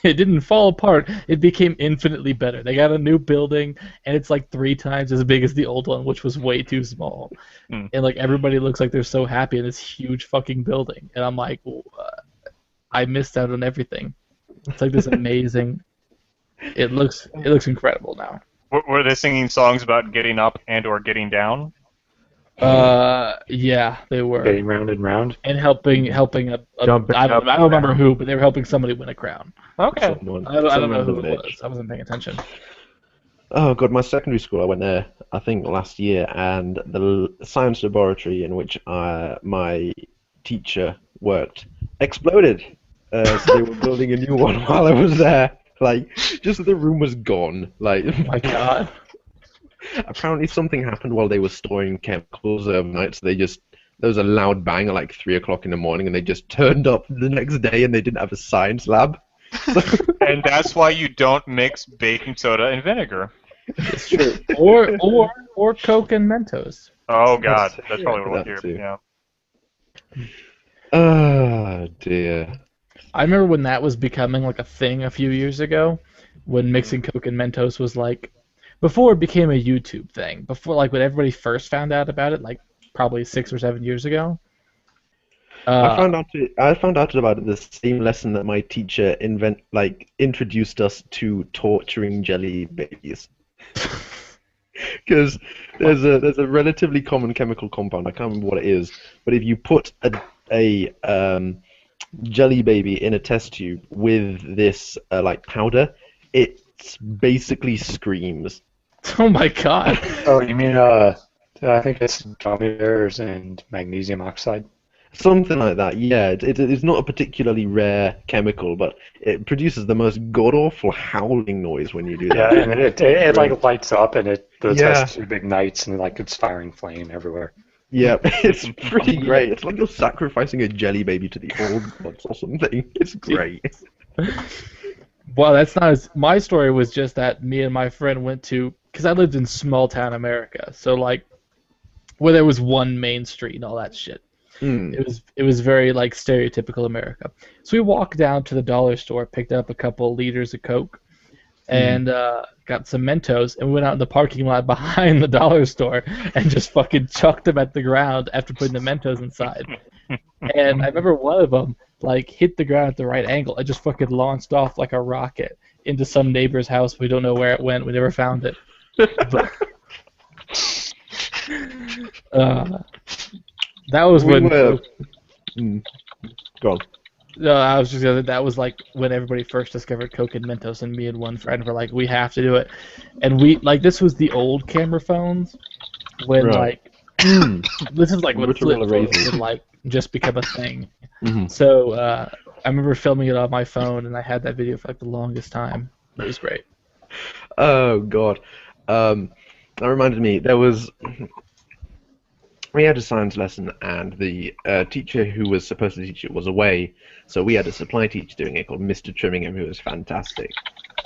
it didn't fall apart. It became infinitely better. They got a new building, and it's like 3 times as big as the old one, which was way too small. Hmm. And like everybody looks like they're so happy in this huge fucking building, and I'm like, I missed out on everything. It's like this amazing. It looks incredible now. Were they singing songs about getting up and/or getting down? Yeah, they were. Getting round and round. And helping Jumping I don't up. remember who, but they were helping somebody win a crown. Okay. Someone- I don't know someone who it bitch. was. I wasn't paying attention. Oh god, my secondary school. I went there, I think last year, and the science laboratory in which my teacher worked exploded. So they were building a new one while I was there. Like, just the room was gone. Like, My God. apparently something happened while they were storing chemicals overnight. So there was a loud bang at like 3 o'clock in the morning, and they just turned up the next day, and they didn't have a science lab. And that's why you don't mix baking soda and vinegar. It's true. Or Coke and Mentos. Oh God, That's- that's yeah, probably what that we'll too. do. Yeah. Oh dear. I remember when that was becoming like a thing a few years ago, when mixing Coke and Mentos was like, before it became a YouTube thing. Before, like when everybody first found out about it, like probably 6 or 7 years ago. I found out about it the same lesson that my teacher introduced us to torturing jelly babies. Because there's a relatively common chemical compound. I can't remember what it is, but if you put a jelly baby in a test tube with this like powder, it basically screams. Oh my God. Oh, you mean I think it's gummy bears and magnesium oxide. Something like that, yeah. It's not a particularly rare chemical, but it produces the most god-awful howling noise when you do Yeah, that. and then it like lights up and the Yeah. test tube ignites and like it's firing flame everywhere. Yeah, it's pretty great. It's like you're sacrificing a jelly baby to the old gods or something. It's great. Well, that's not as. My story was just that me and my friend went to, because I lived in small town America, so like, where there was one main street and all that shit. Mm. It was very like stereotypical America. So we walked down to the dollar store, picked up a couple liters of Coke, and got some Mentos, and we went out in the parking lot behind the dollar store and just fucking chucked them at the ground after putting the Mentos inside. And I remember one of them like hit the ground at the right angle. It just fucking launched off like a rocket into some neighbor's house. We don't know where it went. We never found it. But, that was We when. were- Go on. No, I was just gonna. That was like when everybody first discovered Coke and Mentos, and me and one friend were like, "We have to do it." And we like this was the old camera phones, when Right. like this is like when flip Motorola phones Razrs. would like just become a thing. Mhm. So I remember filming it on my phone, and I had that video for like the longest time. It was great. Oh God. That reminded me. We had a science lesson, and the teacher who was supposed to teach it was away, so we had a supply teacher doing it called Mr. Trimmingham, who was fantastic.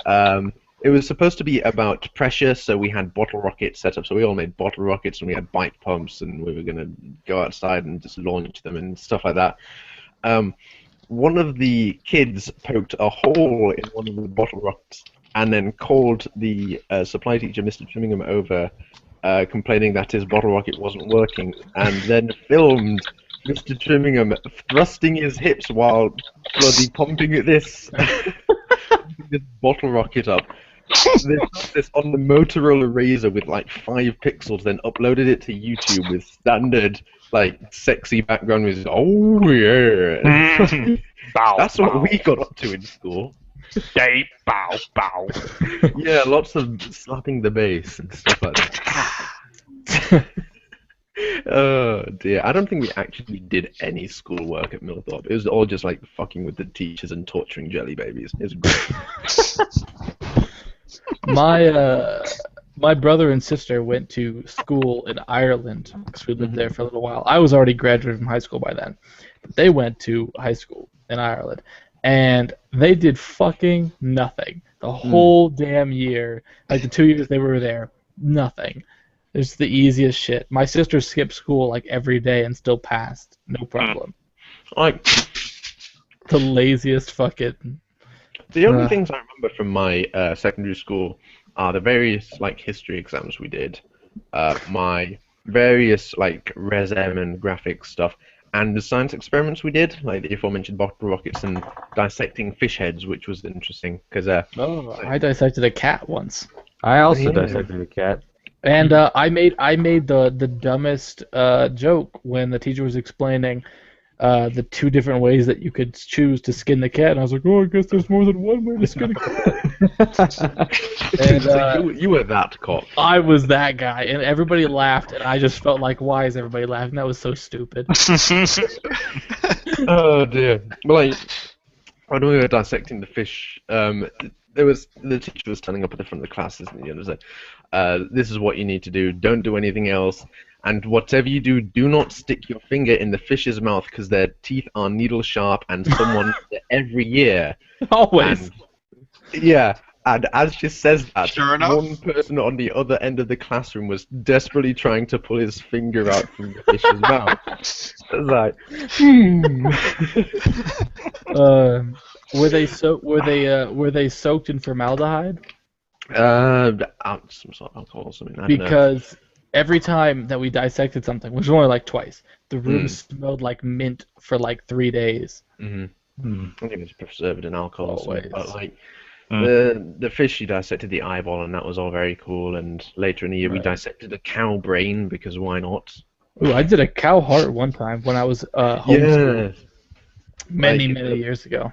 It was supposed to be about pressure, so we had bottle rockets set up. So we all made bottle rockets, and we had bike pumps, and we were going to go outside and just launch them and stuff like that. One of the kids poked a hole in one of the bottle rockets, and then called the supply teacher, Mr. Trimmingham, over, complaining that his bottle rocket wasn't working, and then filmed Mr. Trimmingham thrusting his hips while bloody pumping this bottle rocket up. They put this on the Motorola Razr with like 5 pixels, then uploaded it to YouTube with standard, like, sexy background music. Oh yeah, Bow, that's bow. what we got up to in school. Day, bow, bow. Yeah, lots of slapping the bass and stuff like that. Oh dear, I don't think we actually did any schoolwork at Millthorpe. It was all just like fucking with the teachers and torturing jelly babies. It was great. My brother and sister went to school in Ireland because we lived there for a little while. I was already graduated from high school by then, but they went to high school in Ireland, and they did fucking nothing the whole damn year. Like the 2 years they were there, nothing. It's the easiest shit. My sister skipped school like every day and still passed, no problem. Like, The laziest fucking. the only things I remember from my secondary school are the various like history exams we did, my various like Res M and graphics stuff, and the science experiments we did, like the aforementioned bottle rockets and dissecting fish heads, which was interesting because I dissected a cat once. I also Yeah. dissected a cat. And I made the dumbest joke when the teacher was explaining the 2 different ways that you could choose to skin the cat, and I was like, "Oh, I guess there's more than one way to skin a cat." And so you were that cop. I was that guy, and everybody laughed, and I just felt like, "Why is everybody laughing? That was so stupid." Oh dear. Well, like, when we were dissecting the fish, the teacher was standing up at the front of the class, and you know, said, "This is what you need to do. Don't do anything else. And whatever you do, do not stick your finger in the fish's mouth because their teeth are needle sharp, and someone every year." Always. And, yeah. And as she says that, Sure enough. one person on the other end of the classroom was desperately trying to pull his finger out from the fish's mouth. It was like, Were they soaked in formaldehyde? some sort of alcohol or something. I don't know. Because every time that we dissected something, which was only like twice, the room smelled like mint for like 3 days. I think it was preserved in alcohol or something. Always. But like the fish, she dissected the eyeball, and that was all very cool. And later in the year, we dissected a cow brain because why not? Ooh, I did a cow heart one time when I was homeschooled many years ago.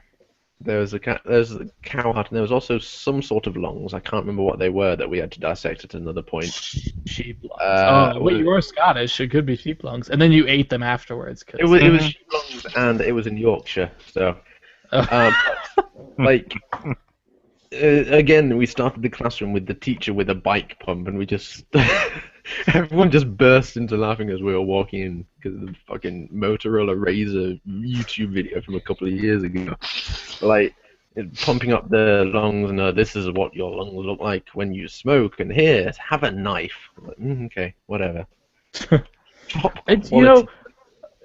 There was a cow heart, and there was also some sort of lungs. I can't remember what they were that we had to dissect at another point. Sheep lungs. Wait, you were Scottish. It could be sheep lungs, and then you ate them afterwards. It was sheep lungs, and it was in Yorkshire. So, like, again, we started the classroom with the teacher with a bike pump, and we just Everyone just burst into laughing as we were walking in because of the fucking Motorola Razr YouTube video from a couple of years ago. Like, pumping up the lungs, and this is what your lungs look like when you smoke, and here, have a knife. Like, okay, whatever. Top It's, quality.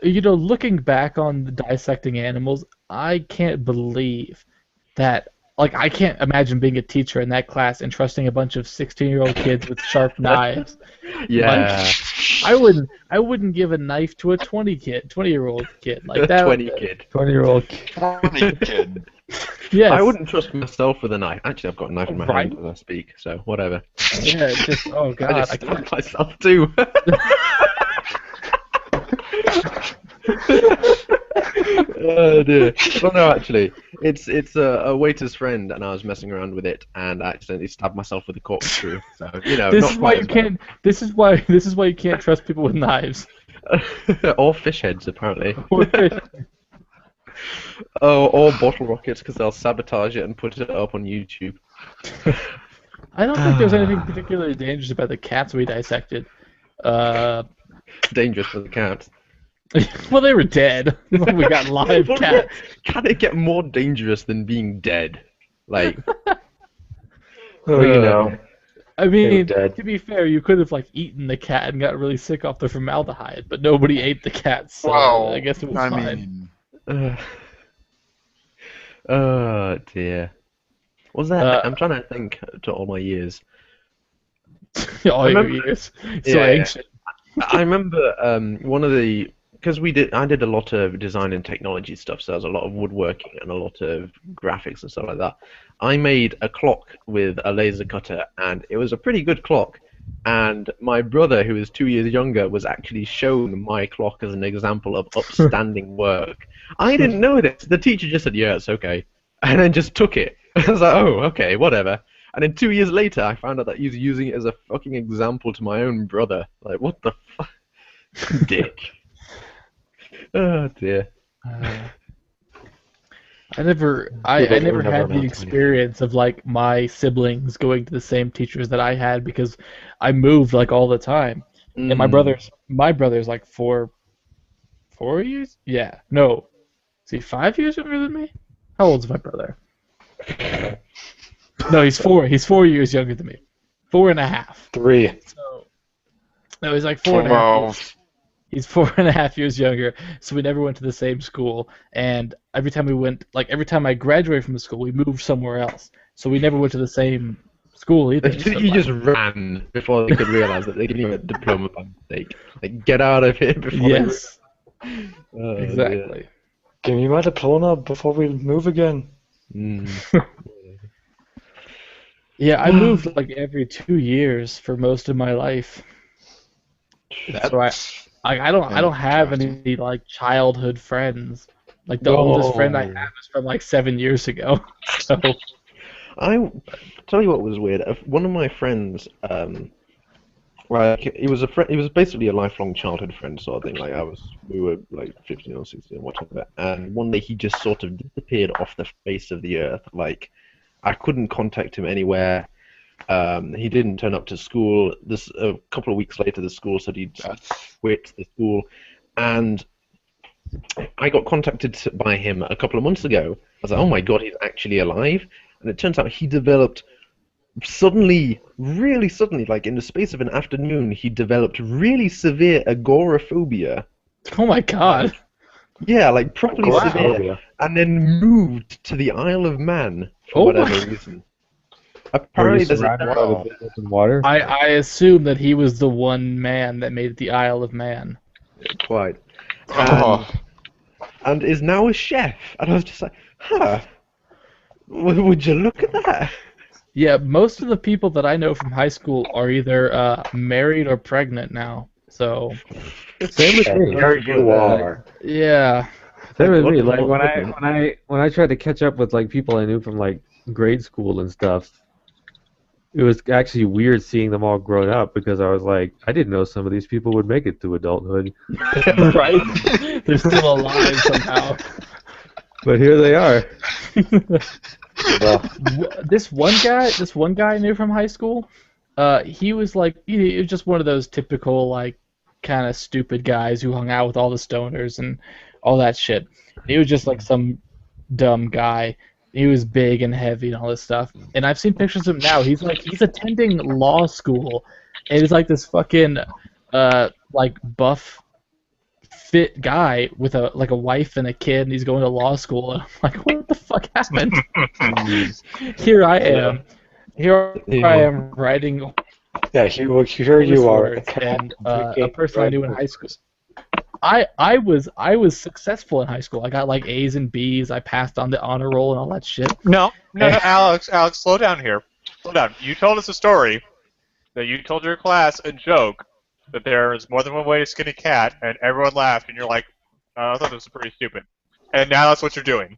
looking back on the dissecting animals, I can't believe that. Like, I can't imagine being a teacher in that class and trusting a bunch of 16-year-old kids with sharp knives. Yeah, I wouldn't give a knife to a 20-year-old kid like that. 20 kid. 20-year-old. Funny kid. Yes. I wouldn't trust myself with a knife. Actually, I've got a knife in my Right. hand as I speak, so whatever. Yeah, it's just oh god, I just I can't. stabbed myself too. Oh dear. Well, no, actually, it's a waiter's friend, and I was messing around with it, and I accidentally stabbed myself with a corkscrew. So This not is why quite you can't. This is why you can't trust people with knives. or fish heads, apparently. Or bottle rockets, because they'll sabotage it and put it up on YouTube. I don't think there's anything particularly dangerous about the cats we dissected. Dangerous for the cats. Well, they were dead. We got live Well, cats. Can it get more dangerous than being dead? Like, Oh, you know. I mean, dead. to be fair, you could have like eaten the cat and got really sick off the formaldehyde, but nobody ate the cat, so Well, I guess it was I fine. mean, oh dear. Was that? Uh, I'm trying to think to all my years. All your remember- years, so Yeah. ancient. I remember one of the because I did a lot of design and technology stuff, so there was a lot of woodworking and a lot of graphics and stuff like that. I made a clock with a laser cutter, and it was a pretty good clock. And my brother, who is 2 years younger, was actually shown my clock as an example of upstanding work. I didn't know this. The teacher just said, "Yeah, it's okay," and then just took it. I was like, "Oh, okay, whatever." And then 2 years later, I found out that he was using it as a fucking example to my own brother. Like, what the fuck? Dick. Oh, dear. I never had the experience of like my siblings going to the same teachers that I had because I moved like all the time. And my brother's like four years? Yeah. No. Is he 5 years younger than me? How old's my brother? No, he's 4. He's 4 years younger than me. 4.5. 3. So no, he's like 4.5 years. He's 4.5 years younger, so we never went to the same school. And every time I graduated from the school, we moved somewhere else. So we never went to the same school either. So You just ran before they could realize that they gave you a diploma by mistake. Like, get out of here before yes, they... Oh, exactly. Give me my diploma before we move again. dear. Yeah, I moved like every 2 years for most of my life. So I don't have any like childhood friends. Like the oldest friend I have is from like 7 years ago. So I tell you what was weird. One of my friends, like he was basically a lifelong childhood friend sort of thing. Like we were like 15 or 16, whatever. And one day he just sort of disappeared off the face of the earth. Like I couldn't contact him anywhere. He didn't turn up to school. A couple of weeks later, the school said he'd quit the school, and I got contacted by him a couple of months ago. I was like, "Oh my god, he's actually alive!" And it turns out he developed really suddenly, like in the space of an afternoon, he developed really severe agoraphobia. oh my god. Yeah, like properly severe, Agoraphobia. and then moved to the Isle of Man for Oh whatever my- reason. Were Apparently, you there's a surrounded by the business and water? I assume that he was the one man that made it the Isle of Man. quite. oh, And is now a chef. And I was just like, huh, would you look at that? Yeah, most of the people that I know from high school are either married or pregnant now. So Same with me. There you are. yeah. Same with me. What the Like fuck? when I tried to catch up with like people I knew from like grade school and stuff, it was actually weird seeing them all grown up because I was like, I didn't know some of these people would make it to adulthood, Right? They're still alive somehow. but here they are. Well, This one guy I knew from high school, he was like he was just one of those typical like kind of stupid guys who hung out with all the stoners and all that shit. He was just like some dumb guy. He was big and heavy and all this stuff. And I've seen pictures of him now. He's attending law school, and he's like this fucking like buff fit guy with a wife and a kid, and he's going to law school. And I'm like, what the fuck happened? Here I am. Here I am writing Yeah, here you are. words, and a person I knew in high school. I was successful in high school. I got like A's and B's. I passed on the honor roll and all that shit. No, Alex, slow down here. Slow down. You told us a story that you told your class a joke that there is more than one way to skin a cat, and everyone laughed, and you're like, I thought this was pretty stupid. And now that's what you're doing.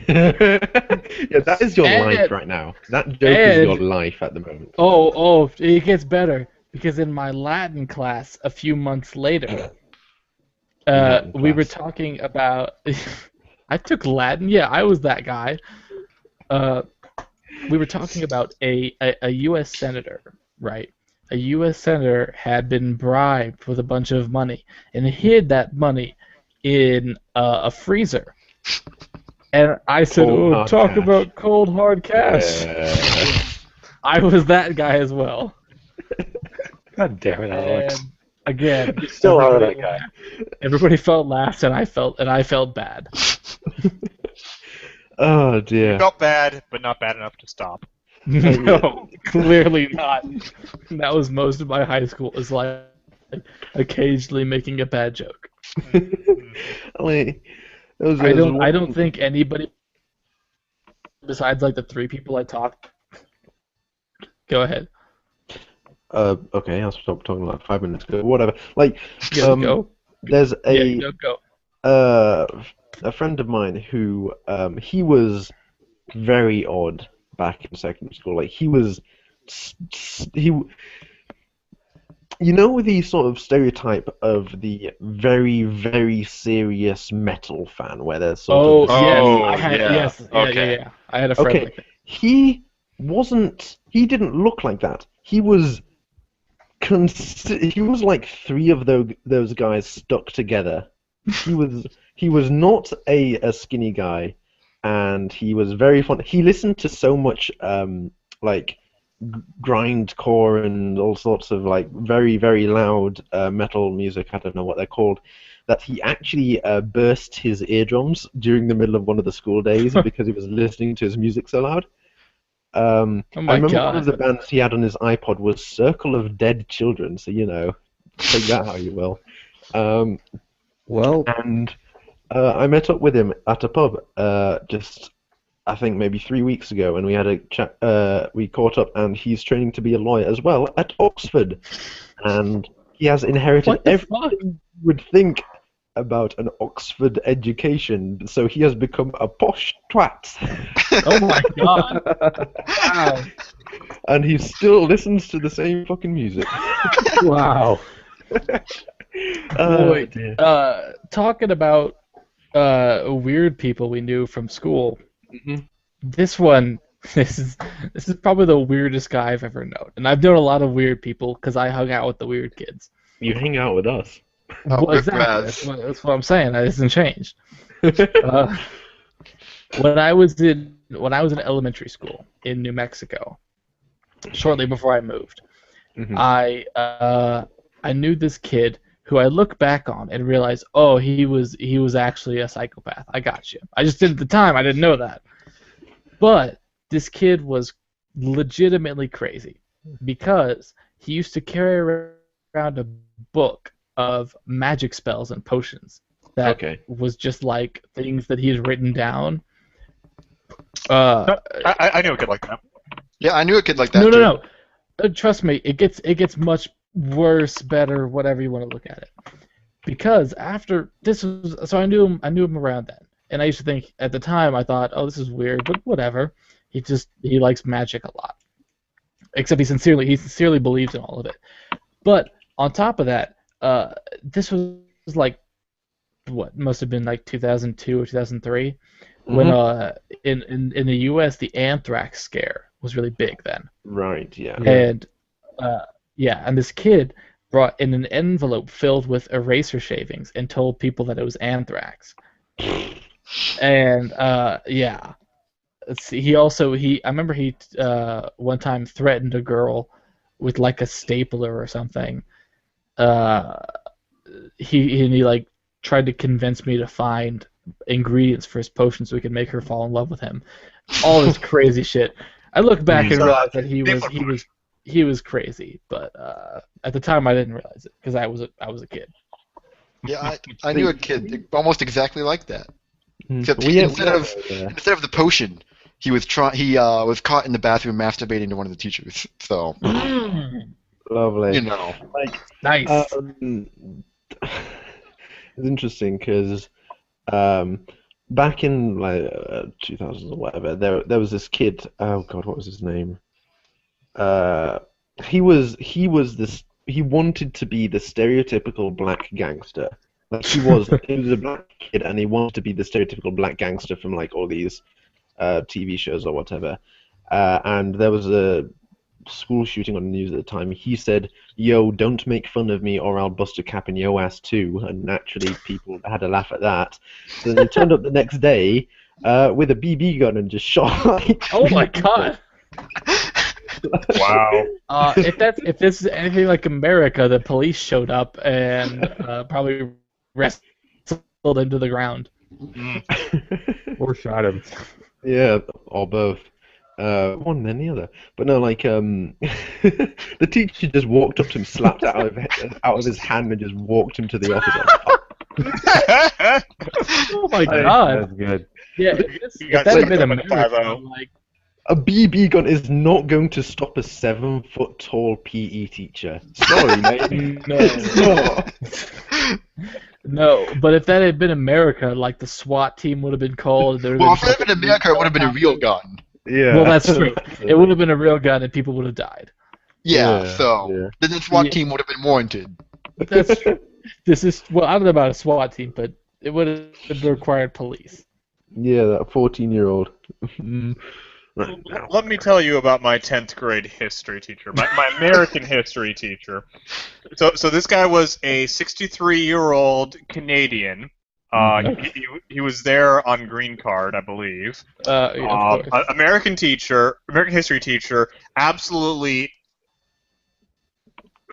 Yeah, that is your life right now. That joke is your life at the moment. Oh, it gets better, because in my Latin class a few months later, we were talking about. I took Latin. Yeah, I was that guy. We were talking about a U.S. senator, right? A U.S. senator had been bribed with a bunch of money and hid that money in a freezer. And I said, talk about cold hard cash. I was that guy as well. God damn it, Alex. And again, You still are that guy. everybody felt laughed, and I felt bad. Oh dear. Felt bad, but not bad enough to stop. No, clearly not. That was most of my high school, was like occasionally making a bad joke. Like, I don't think anybody besides like the three people I talked. Go ahead. Okay, I'll stop talking like 5 minutes ago. Whatever. Like, Go. there's Yeah, go. a friend of mine who he was very odd back in secondary school. Like you know the sort of stereotype of the very, very serious metal fan, where they're sort of Yes. Yeah. I had a friend like that. He didn't look like that. He was like three of those guys stuck together. He was not a skinny guy, and he was very fun. He listened to so much like grindcore and all sorts of like very, very loud metal music. I don't know what they're called. That he actually burst his eardrums during the middle of one of the school days because he was listening to his music so loud. I remember one of the bands he had on his iPod was Circle of Dead Children, so take that how you will. And I met up with him at a pub just, I think, maybe 3 weeks ago, and we had a chat. We caught up, and he's training to be a lawyer as well at Oxford, and he has inherited everything you would think about an Oxford education, so he has become a posh twat. Oh my god! Wow. And he still listens to the same fucking music. Wow. Boy, talking about weird people we knew from school. Mm-hmm. This is probably the weirdest guy I've ever known, and I've known a lot of weird people because I hung out with the weird kids. You hang out with us. Well, exactly. That's what I'm saying. That hasn't changed. When I was in elementary school in New Mexico, shortly before I moved, Mm-hmm. I knew this kid who I look back on and realize, oh, he was actually a psychopath. I got you. I just didn't at the time. I didn't know that. But this kid was legitimately crazy because he used to carry around a book of magic spells and potions that was just like things that he had written down. I knew a kid like that. Yeah, I knew a kid like that. No. Trust me, it gets much worse, better, whatever you want to look at it. Because after this was, so I knew him around then, and I used to think at the time I thought, oh, this is weird, but whatever. He likes magic a lot, except he sincerely believes in all of it. But on top of that, this was like what must have been like 2002 or 2003 when in the U.S. the anthrax scare was really big then. Right. Yeah. And Yeah, and this kid brought in an envelope filled with eraser shavings and told people that it was anthrax. And yeah, let's see. I remember he one time threatened a girl with like a stapler or something. He like tried to convince me to find ingredients for his potion so we could make her fall in love with him. All this crazy shit. I look back and realize that he was crazy, but at the time I didn't realize it because I was a kid. Yeah, I knew a kid almost exactly like that. Except instead of the potion, he was was caught in the bathroom masturbating to one of the teachers. So Lovely. you know, Nice. It's interesting because back in like 2000 or whatever, there was this kid. Oh God, what was his name? He wanted to be the stereotypical black gangster. Like he was a black kid, and he wanted to be the stereotypical black gangster from like all these TV shows or whatever. And there was a school shooting on the news at the time. He said, "Yo, don't make fun of me, or I'll bust a cap in your ass too." And naturally, people had a laugh at that. So then he turned up the next day with a BB gun and just shot. Like, Oh my God. Wow. If this is anything like America, the police showed up and probably wrestled him to the ground. Or shot him. Yeah, or both. One then the other. But no, like the teacher just walked up to him, slapped it out of his hand, and just walked him to the office. Oh my God. That's good. Yeah, You if got that had sucked been up in the America, 5-0. like, A BB gun is not going to stop a 7-foot-tall PE teacher. Sorry, mate. It's not. no, but if that had been America, like the SWAT team would have been called. well, if it had been America, it would have been a real gun. Yeah. Well, that's true. It would have been a real gun, and people would have died. Yeah, Yeah, so yeah. then the SWAT Yeah. team would have been warranted. That's true. This is I don't know about a SWAT team, but it would have required police. Yeah, that 14-year-old. Let me tell you about my 10th grade history teacher, my American history teacher. So this guy was a 63-year-old Canadian. He was there on green card, I believe. Yeah, of course. American history teacher, absolutely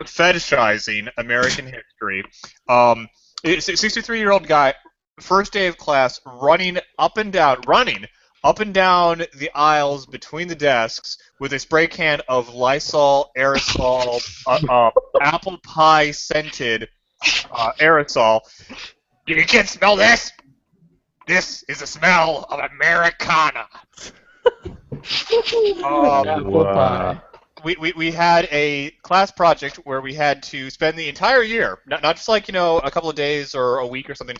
fetishizing American history. 63-year-old guy, first day of class, running up and down the aisles between the desks with a spray can of Lysol aerosol, apple pie scented aerosol. You can't smell this? This is the smell of Americana. Apple pie. We had a class project where we had to spend the entire year, not just like, a couple of days or a week or something.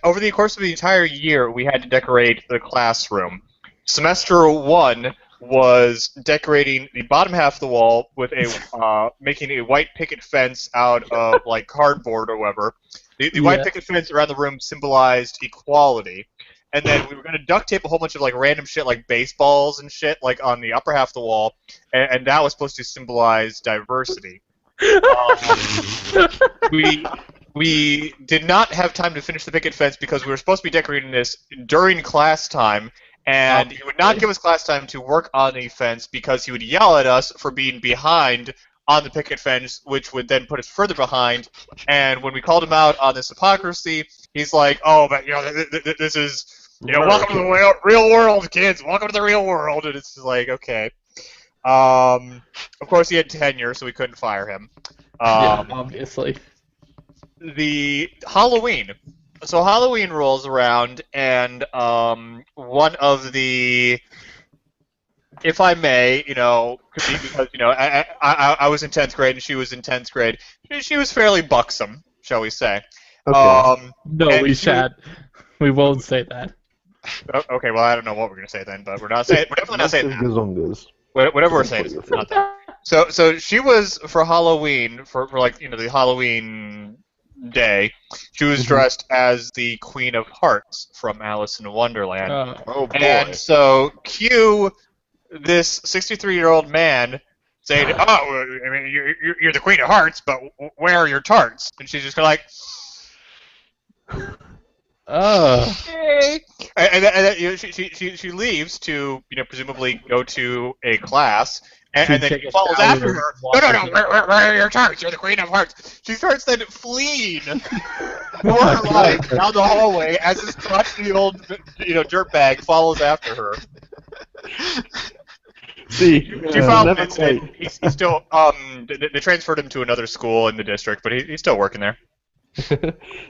Over the course of the entire year, we had to decorate the classroom. Semester 1 was decorating the bottom half of the wall with making a white picket fence out of like cardboard or whatever. The white picket fence around the room symbolized equality. And then we were going to duct tape a whole bunch of like random shit like baseballs and shit like on the upper half of the wall, and that was supposed to symbolize diversity. We did not have time to finish the picket fence because we were supposed to be decorating this during class time, and he would not give us class time to work on the fence because he would yell at us for being behind on the picket fence, which would then put us further behind. And when we called him out on this hypocrisy, he's like, "Oh, but this is." Welcome to the real world, kids. Welcome to the real world. And it's just like, okay. Of course, he had tenure, so we couldn't fire him. Yeah, obviously. The Halloween. So Halloween rolls around, and one of the, if I may, could be because I was in 10th grade and she was in 10th grade. She was fairly buxom, shall we say? Okay. No, we shan't. We won't say that. Okay, well, I don't know what we're gonna say then, but we're definitely not saying that. Gazongas. Whatever we're saying, it's not that. So she was for Halloween, for like the Halloween day. She was dressed as the Queen of Hearts from Alice in Wonderland. Oh boy! And so cue this 63-year-old man saying, "Oh, I mean, you're the Queen of Hearts, but where are your tarts?" And she's just kind of like, "Hey," and then she leaves to presumably go to a class. And then he follows after her. No, where are your tarts? You're the Queen of Hearts. She starts then fleeing for her life down the hallway as this crotchety old, dirtbag follows after her. See, She found he's still they transferred him to another school in the district, but he's still working there.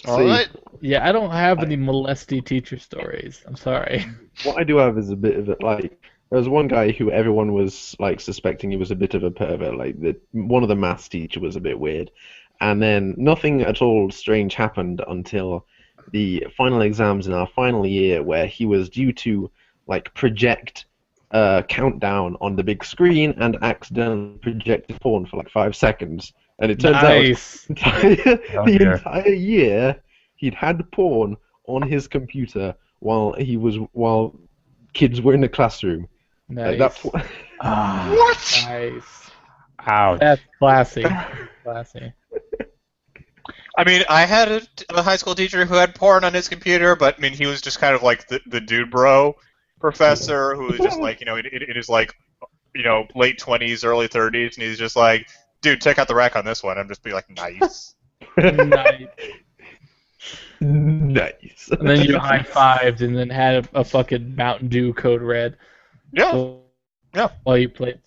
All right. Yeah, I don't have any molesty teacher stories. I'm sorry. What I do have is a bit of like. There was one guy who everyone was like suspecting he was a bit of a pervert. Like one of the maths teacher was a bit weird, and then nothing at all strange happened until the final exams in our final year, where he was due to like project a countdown on the big screen and accidentally projected porn for like 5 seconds. And it turns out the entire year he'd had porn on his computer while kids were in the classroom. Nice. What? Nice. Ouch. That's classy. Classy. I mean, I had a high school teacher who had porn on his computer, but I mean, he was just kind of like the dude bro professor who was just like, it is like, late 20s, early 30s, and he's just like, dude, check out the rack on this one. I'm just be like, nice. Nice. Nice. And then you high-fived and then had a fucking Mountain Dew Code Red. Yeah. Yeah. While you played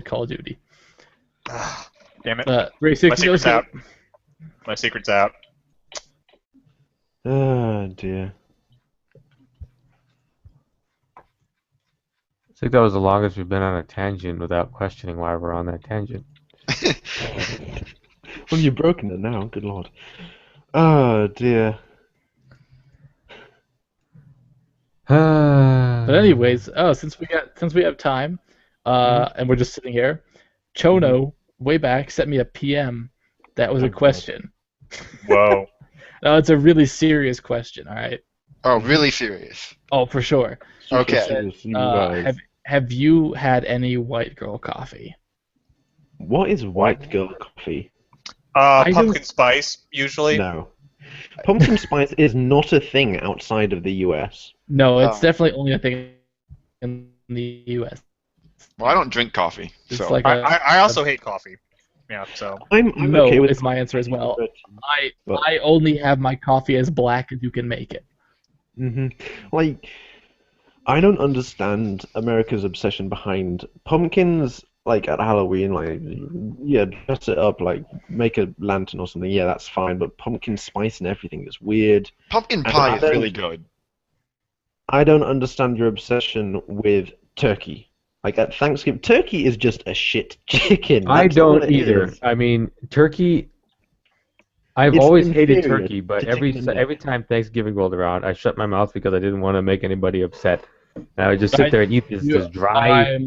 Call of Duty. Damn it. My secret's out. My secret's out. Oh dear. I think that was the longest we've been on a tangent without questioning why we're on that tangent. Well, you've broken it now. Good lord. Oh dear. But anyways, since we have time, and we're just sitting here, Chono way back sent me a PM. That was a question. Whoa. No, it's a really serious question. All right. Oh, really serious? Oh, for sure. Okay. Have you had any white girl coffee? What is white girl coffee? Pumpkin spice, usually. No. Pumpkin spice is not a thing outside of the US. No, it's definitely only a thing in the US. Well, I don't drink coffee, It's so. like I also hate coffee. Yeah, so. I'm no okay with is my answer as well. but- I only have my coffee as black as you can make it. Like, I don't understand America's obsession behind pumpkins. Like at Halloween, like dress it up, like make a lantern or something. Yeah, that's fine. But pumpkin spice and everything is weird. Pumpkin pie is really good. I don't understand your obsession with turkey. Like at Thanksgiving, turkey is just a shit chicken. I That's don't all it either. is. I mean, turkey. I've It's always hated inferior turkey, but to every chicken. every time Thanksgiving rolled around, I shut my mouth because I didn't want to make anybody upset. And I would just sit there and eat this dry.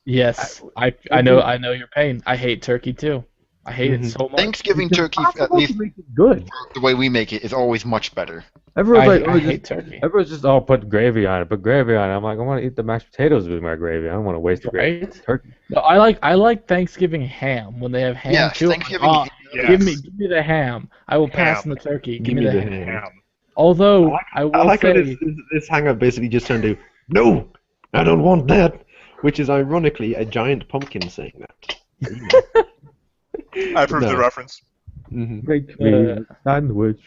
Yes, I know your pain. I hate turkey too. I hate it so much. Thanksgiving turkey, at least Good. the way we make it, is always much better. Everyone's I hate turkey. Everyone's just put gravy on it. Put gravy on it. I'm like, I want to eat the mashed potatoes with my gravy. I don't want to waste the gravy. Right? Turkey. No, I like Thanksgiving ham when they have ham Yes, too. Thanksgiving. Yes. Give me the ham. I will pass Ham. on the turkey. Give Give me me the the ham. ham. Although I I will like how say, this hang-up basically just turned to, no, I don't want that, which is ironically a giant pumpkin saying that. I approve the No. reference. Make me a sandwich.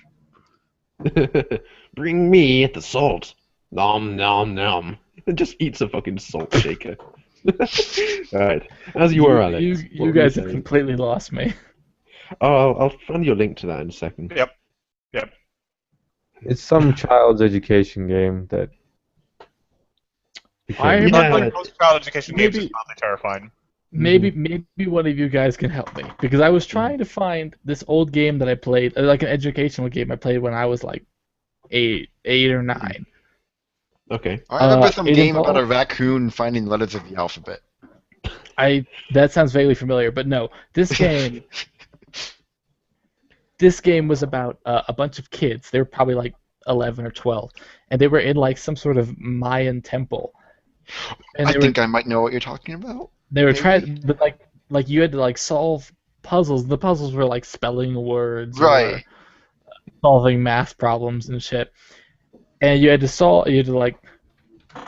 Bring me the salt. Nom nom nom. Just eats a fucking salt shaker. Alright. As you were, Alex. you what were guys have saying? completely lost me. Oh, I'll find your link to that in a second. Yep. It's some child's education game that. I Yeah. Like most child education games Maybe- is probably terrifying. Maybe one of you guys can help me because I was trying to find this old game that I played, like an educational game I played when I was like eight or 9. Okay. I remember some it game about a involved- raccoon finding letters of the alphabet. That sounds vaguely familiar, but no, this game. This game was about a bunch of kids. They were probably like 11 or 12, and they were in like some sort of Mayan temple. And I they think I might know what you're talking about. They were Maybe? trying, but like you had to like solve puzzles. The puzzles were like spelling words, Right. or solving math problems and shit. And you had to like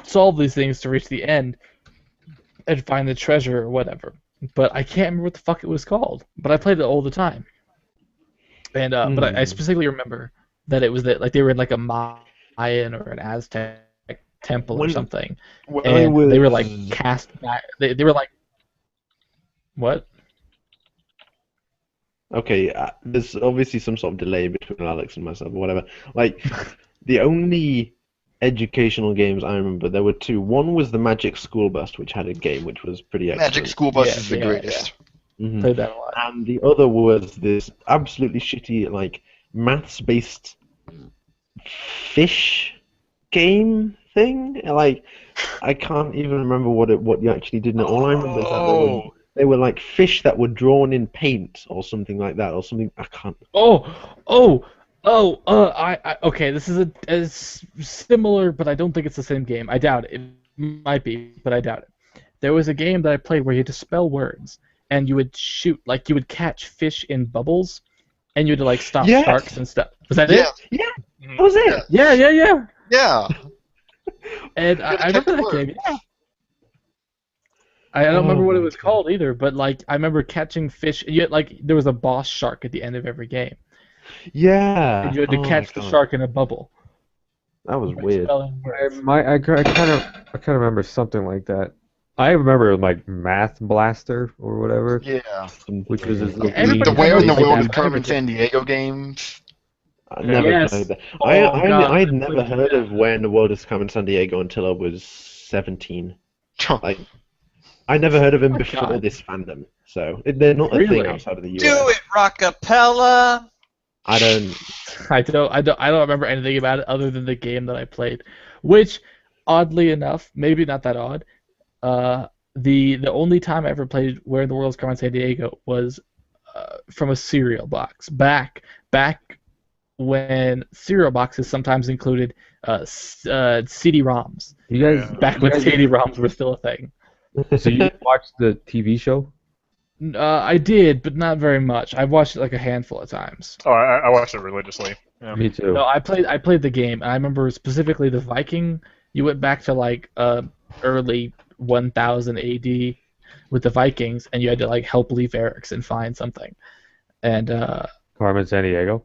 solve these things to reach the end and find the treasure or whatever. But I can't remember what the fuck it was called. But I played it all the time. And but I specifically remember that it was that like they were in like a Mayan or an Aztec temple or something, and they were like cast back. They were like, what? Okay, there's obviously some sort of delay between Alex and myself, or whatever. Like, the only educational games I remember, there were two. One was the Magic School Bus, which had a game which was pretty excellent. Magic School Bus Yeah, is the yeah, greatest. Mhm. Played that a lot. And the other was this absolutely shitty, like, maths-based fish game thing. Like, I can't even remember what you actually did. All I remember is that they were like fish that were drawn in paint or something like that, or something. I can't. Okay, this is a similar, but I don't think it's the same game. I doubt it. It might be, but I doubt it. There was a game that I played where you had to spell words, and you would shoot, like you would catch fish in bubbles, and you had to like stop Yes. sharks and stuff. Was that Yeah. it? Yeah, that was it. Yeah. Yeah. And I remember that game. Yeah. I don't remember what it was called either, but like I remember catching fish. And yet, like there was a boss shark at the end of every game, Yeah. and you had to Oh catch my the God. shark in a bubble. That was by weird. spelling words. I kind of remember something like that. I remember like Math Blaster or whatever, Yeah. which was this little everybody The Where in the played World that, is but I Carmen never did. Sandiego games. I never Yes. played that. Oh, God, I'd I never played heard that. of Where in the World is Carmen Sandiego until I was 17. Like, I never heard of him Oh, before God. this fandom, so they're not a thing Really? outside of the US. Do it, Rockapella! I don't. I don't remember anything about it other than the game that I played, which, oddly enough, maybe not that odd. The only time I ever played Where in the World is Carmen Sandiego was from a cereal box. Back when cereal boxes sometimes included CD-ROMs. You guys, Back when CD-ROMs were still a thing. so you watched the TV show? I did, but not very much. I've watched it like a handful of times. Oh, I watched it religiously. Yeah. Me too. No, I played the game, and I remember specifically the Viking. You went back to like early 1000 AD with the Vikings, and you had to like help Leif Erikson find something. And Carmen Sandiego.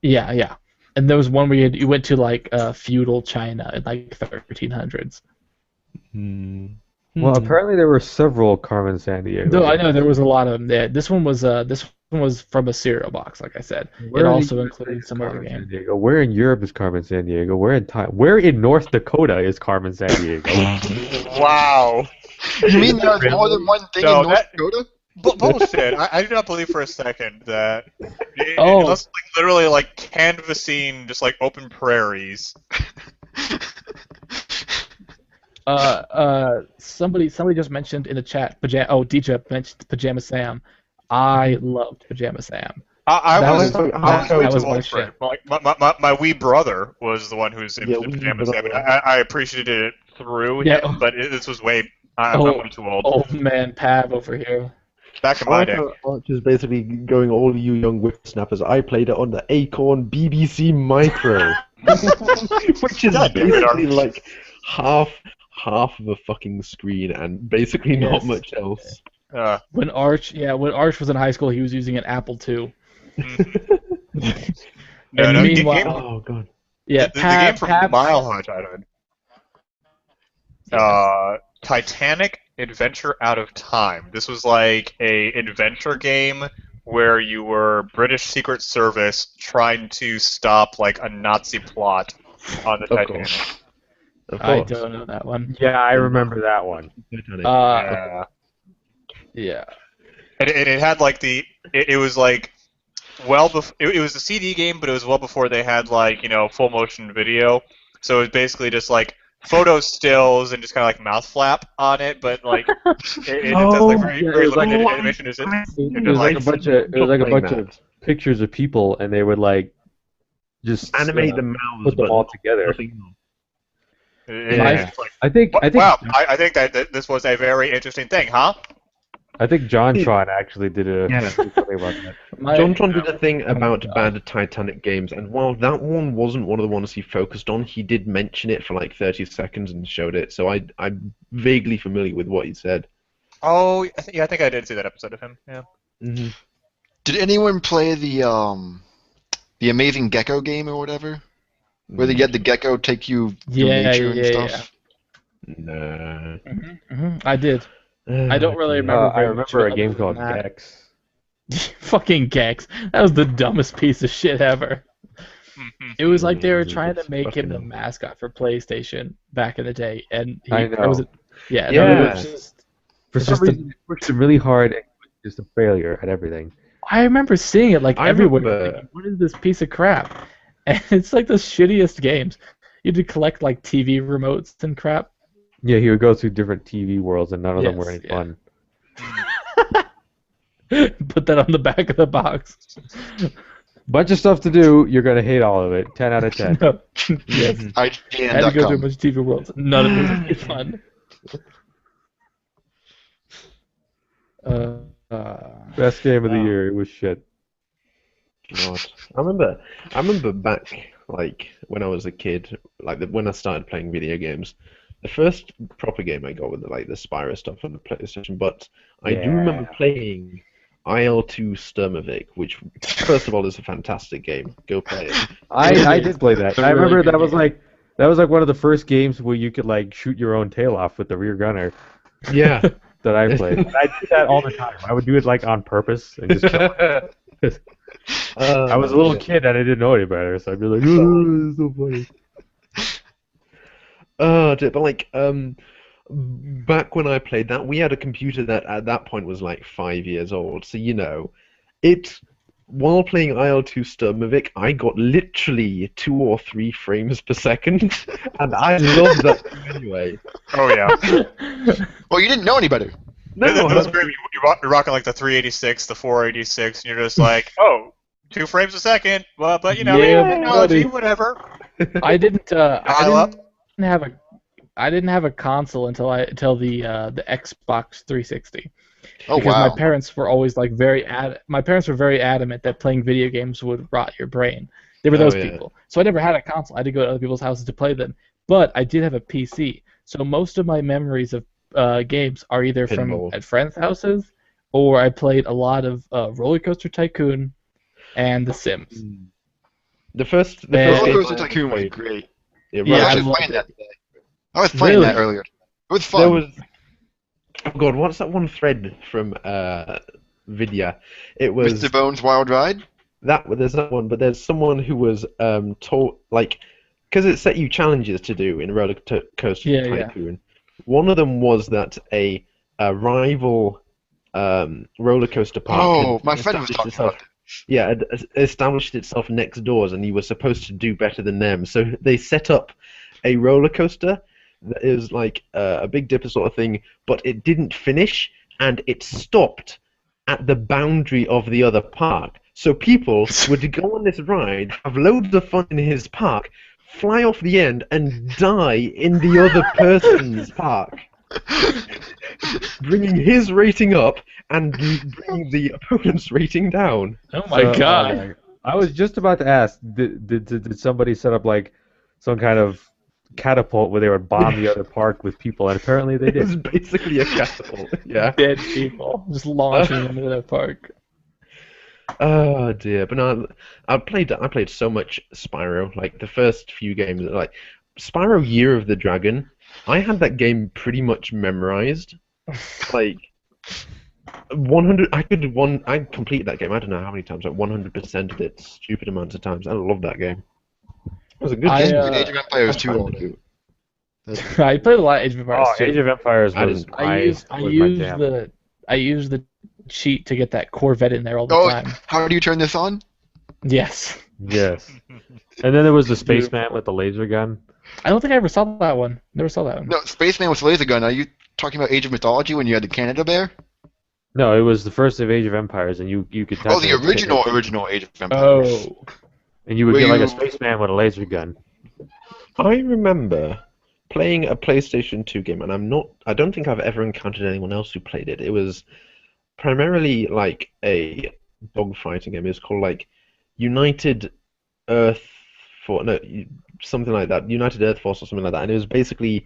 yeah. And there was one where you went to like feudal China in like 1300s. Well, apparently there were several Carmen Sandiego. No, I know there was a lot of them. Yeah, this one was from a cereal box, like I said. Where it in also the included US some is other Carmen games. Sandiego? Where in Europe is Carmen Sandiego? Where in North Dakota is Carmen Sandiego? Wow. You mean there's more than one thing No, in North that- Dakota? Bullshit. I do not believe for a second that it Oh. was like literally like canvassing just like open prairies. Somebody just mentioned in the chat. DJ mentioned Pajama Sam. I loved Pajama Sam. I That was was- way that was too my old for shit. it. Like my wee brother was the one who's in Yeah, the wee pajamas. brother. I appreciated it through Yeah. him, but this was way. I'm Oh, way too old. Old man Pav over here. Back in I my like day. how Arch is basically going all you young whippersnappers. I played it on the Acorn BBC Micro, which is God damn it, basically Arch. like half of a fucking screen and basically not Yes. much else. When Arch was in high school, he was using an Apple II. No, And no. meanwhile- Oh god. Yeah, The game from Pav- Mile High Childhood. Titanic Adventure Out of Time. This was like a adventure game where you were British Secret Service trying to stop like a Nazi plot on the Of Titanic. course. Of I course. don't know that one. Yeah, I remember that one. Titanic. Yeah. Yeah. And it had like it was like well before it was a CD game, but it was well before they had like full motion video. So it was basically just like photo stills and just kind of like mouth flap on it, but like it does like very, yeah, very it was like- limited animation. Is it? It was like a bunch of pictures of people, and they would like just animate the mouths, put them but all together. nothing else. It's Yeah. like, I think wow, I think that this was a very interesting thing, huh? I think JonTron actually did Yeah. something about that. JonTron did a thing about bad Titanic games, and while that one wasn't one of the ones he focused on, he did mention it for like 30 seconds and showed it, so I'm vaguely familiar with what he said. Oh, I think I did see that episode of him. Yeah. Mm-hmm. Did anyone play the Amazing Gecko game or whatever? Where they get the gecko take you through nature and stuff? No. I did. I don't really remember. I remember a game called that. Gex. Fucking Gex. That was the dumbest piece of shit ever. It was like they were trying to make him the mascot for PlayStation back in the day, and I know. it was just, For some reason, it worked really hard and just a failure at everything. I remember seeing it like I everywhere. remember- Like, what is this piece of crap? And it's like the shittiest games. You had to collect like TV remotes and crap. Yeah, he would go through different TV worlds, and none of them were Yes, any yeah. fun. Put that on the back of the box. Bunch of stuff to do. You're gonna hate all of it. 10 out of 10. No. Yes. I had to go through a IGN.com. bunch of TV worlds. None of it was any fun. Best game of the year. It was shit. God. I remember back, like, when I was a kid, like, when I started playing video games, the first proper game I got with, like, the Spyro stuff on the PlayStation, but I do remember playing IL-2 Sturmovik, which, first of all, is a fantastic game. Go play it. I did play that. It's a I really remember good that was game. like one of the first games where you could like shoot your own tail off with the rear gunner Yeah. that I played. And I did that all the time. I would do it like on purpose and just kill it. I was a little kid and I didn't know any better, so I'd be like, "Oh, this is so funny." But like, back when I played that, we had a computer that at that point was like 5 years old. So while playing IL-2 Sturmovik, I got literally 2 or 3 frames per second, and I loved that anyway. Oh yeah. Well, you didn't know any better. No, Those great. You're rocking like the 386, the 486, and you're just like, oh, 2 frames a second. Well, but you know, Yeah, technology, buddy. whatever. I didn't. Dial up. I didn't have a console until the Xbox 360. Oh Because wow. my parents were always like my parents were very adamant that playing video games would rot your brain. They were those yeah. people. So I never had a console. I had to go to other people's houses to play them. But I did have a PC. So most of my memories of games are either Pinball. from at friends' houses, or I played a lot of Roller Coaster Tycoon and The Sims. The first Roller game Coaster I Tycoon was played- great. Yeah, I was I actually loved playing it. that today. I was playing Really? that earlier. It was fun. There was, oh god, what's that one thread from Vidya? It was Mr. Bones' Wild Ride. there's that one, but there's someone who was told, like, because it set you challenges to do in Roller Coaster Yeah, yeah. Tycoon. One of them was that a rival roller coaster park. Oh, had my friend was established talking itself- about it. Yeah, had established itself next doors, and you were supposed to do better than them. So they set up a roller coaster that is like a Big Dipper sort of thing, but it didn't finish, and it stopped at the boundary of the other park. So people would go on this ride, have loads of fun in his park, fly off the end, and die in the other person's park, bringing his rating up and bringing the opponent's rating down. Oh my So, god! I was just about to ask, did somebody set up like some kind of catapult where they would bomb the other park with people? And apparently they It was did. basically a catapult. Yeah. Dead people just launching into the park. Oh dear, but no, I played so much Spyro. Like the first few games, like Spyro Year of the Dragon, I had that game pretty much memorized. Like 100, I completed that game. I don't know how many times, like 100%ed it, stupid amounts of times. I love that game. It was a good I, game. Age of Empires 2 all day. I played a lot of Age of Empires Oh, too. Age of Empires I was didn't- my jam. I used the cheat to get that Corvette in there all the Oh, time. how do you turn this on? Yes. Yes. And then there was the spaceman with the laser gun. I don't think I ever saw that one. Never saw that one. No, Spaceman with laser gun. Are you talking about Age of Mythology when you had the Canada Bear? No, it was the first of Age of Empires, and you could. Oh, the touch it, original Age of Empires. Oh. And you would Were get like a you- spaceman with a laser gun. I remember playing a PlayStation 2 game, and I don't think I've ever encountered anyone else who played it. It was primarily like a dogfighting game. It's called like United Earth for no something like that. United Earth Force or something like that. And it was basically